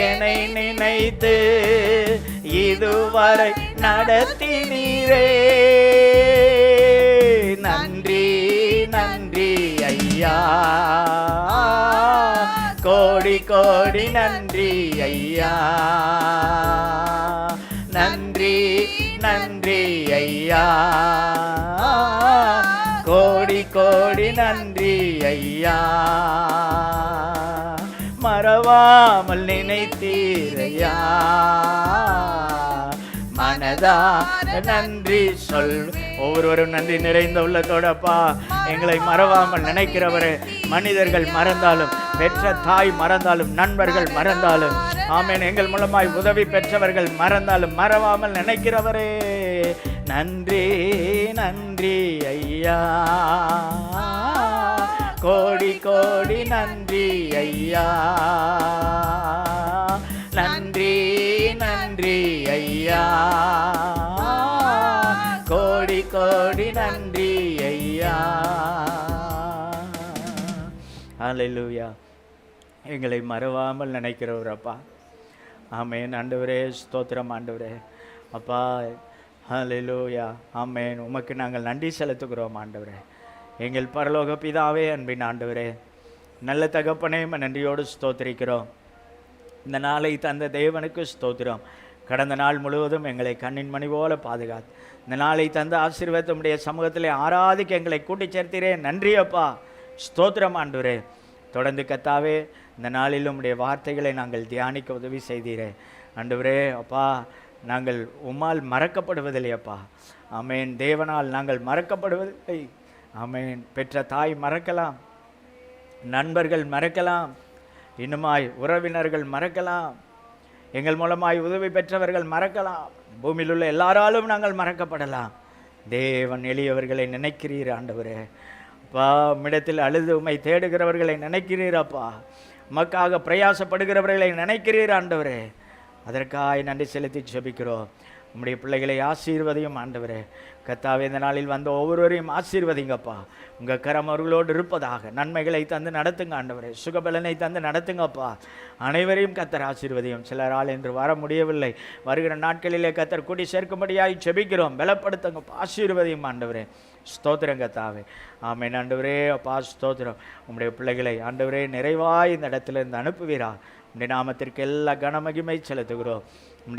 என்னை நினைத்து இதுவரை நடத்தினீரே. நன்றி நன்றி ஐயா, கோடி கோடி நன்றி ஐயா, நன்றி நன்றி ஐயா, கோடி கோடி நன்றி ஐயா, மறவாமல் நினைத்தீரையா, மனதார நன்றி சொல். ஒவ்வொருவரும் நன்றி நிறைந்த உள்ளத்தோடப்பா எங்களை மறவாமல் நினைக்கிறவரே. மனிதர்கள் மறந்தாலும், பெற்ற தாய் மறந்தாலும், நண்பர்கள் மறந்தாலும், ஆமென், எங்கள் மூலமாய் உதவி பெற்றவர்கள் மறந்தாலும் மறவாமல் நினைக்கிறவரே. நன்றி நன்றி ஐயா, கோடி கோடி நன்றி ஐயா, நன்றி நன்றி ஐயா, கோடி கோடி நன்றி ஐயா. ஹல்லேலூயா. எங்களை மறவாமல் நினைக்கிறவரப்பா. ஆமென் ஆண்டவரே, ஸ்தோத்திரம் ஆண்டவரே. அப்பா ஹல்லேலூயா. ஆமென். உமக்கு நாங்கள் நன்றி செலுத்துகிறோம் ஆண்டவரே. எங்கள் பரலோக பிதாவே, அன்பின் ஆண்டவரே, நல்ல தகப்பனே, நன்றியோடு ஸ்தோத்திரிக்கிறோம். இந்த நாளை தந்த தேவனுக்கு ஸ்தோத்திரம். கடந்த நாள் முழுவதும் எங்களை கண்ணின் மணி போல பாதுகாத்து இந்த நாளை தந்த ஆசீர்வாதமுடைய சமூகத்திலே ஆராதிக்க எங்களை கூட்டி சேர்த்தீரே. நன்றி அப்பா, ஸ்தோத்திரம் ஆண்டவரே. தொடர்ந்து கத்தாவே இந்த நாளில் உம்முடைய வார்த்தைகளை நாங்கள் தியானிக்க உதவி செய்தீரே ஆண்டவரே. அப்பா, நாங்கள் உம்மால் மறக்கப்படுவதில்லை அப்பா. ஆமென். தேவனால் நாங்கள் மறக்கப்படுவதில்லை. ஆமென். பெற்ற தாய் மறக்கலாம், நண்பர்கள் மறக்கலாம், இன்னுமாய் உறவினர்கள் மறக்கலாம், எங்கள் மூலமாய் உதவி பெற்றவர்கள் மறக்கலாம், பூமியில் உள்ள எல்லாராலும் நாங்கள் மறக்கப்படலாம். தேவன் எளியவர்களை நினைக்கிறீர் ஆண்டவரே. அப்பா, உம்மிடத்தில் அழுது உம்மை தேடுகிறவர்களை நினைக்கிறீர் அப்பா. உமக்காக பிரயாசப்படுகிறவர்களை நினைக்கிறீர் ஆண்டவரே. அதற்காக நன்றி செலுத்தி ஜெபிக்கிறோம். உம்முடைய பிள்ளைகளை ஆசீர்வதியும் ஆண்டவரே. கர்த்தாவே, இந்த நாளில் வந்த ஒவ்வொருவரையும் ஆசீர்வதிங்கப்பா. உங்கள் கரம் அவர்களோடு இருப்பதாக. நன்மைகளை தந்து நடத்துங்க ஆண்டவரே. சுகபலனை தந்து நடத்துங்கப்பா. அனைவரையும் கர்த்தர் ஆசீர்வதியும். சிலரால் என்று வர முடியவில்லை, வருகிற நாட்களிலே கர்த்தர் கூடி சேர்க்கும்படியாய் ஜெபிக்கிறோம். பலப்படுத்துங்கப்பா. ஆசீர்வதியும் ஆண்டவரே. ஸ்தோத்திரம் கர்த்தாவே. ஆமென் ஆண்டவரே. அப்பா ஸ்தோத்திரம். உம்முடைய பிள்ளைகளை ஆண்டவரே நிறைவாய் இந்த இடத்துல இருந்து அனுப்புவீரா. உம்முடைய நாமத்திற்கு எல்லா கனமகிமை செலுத்துகிறோம்.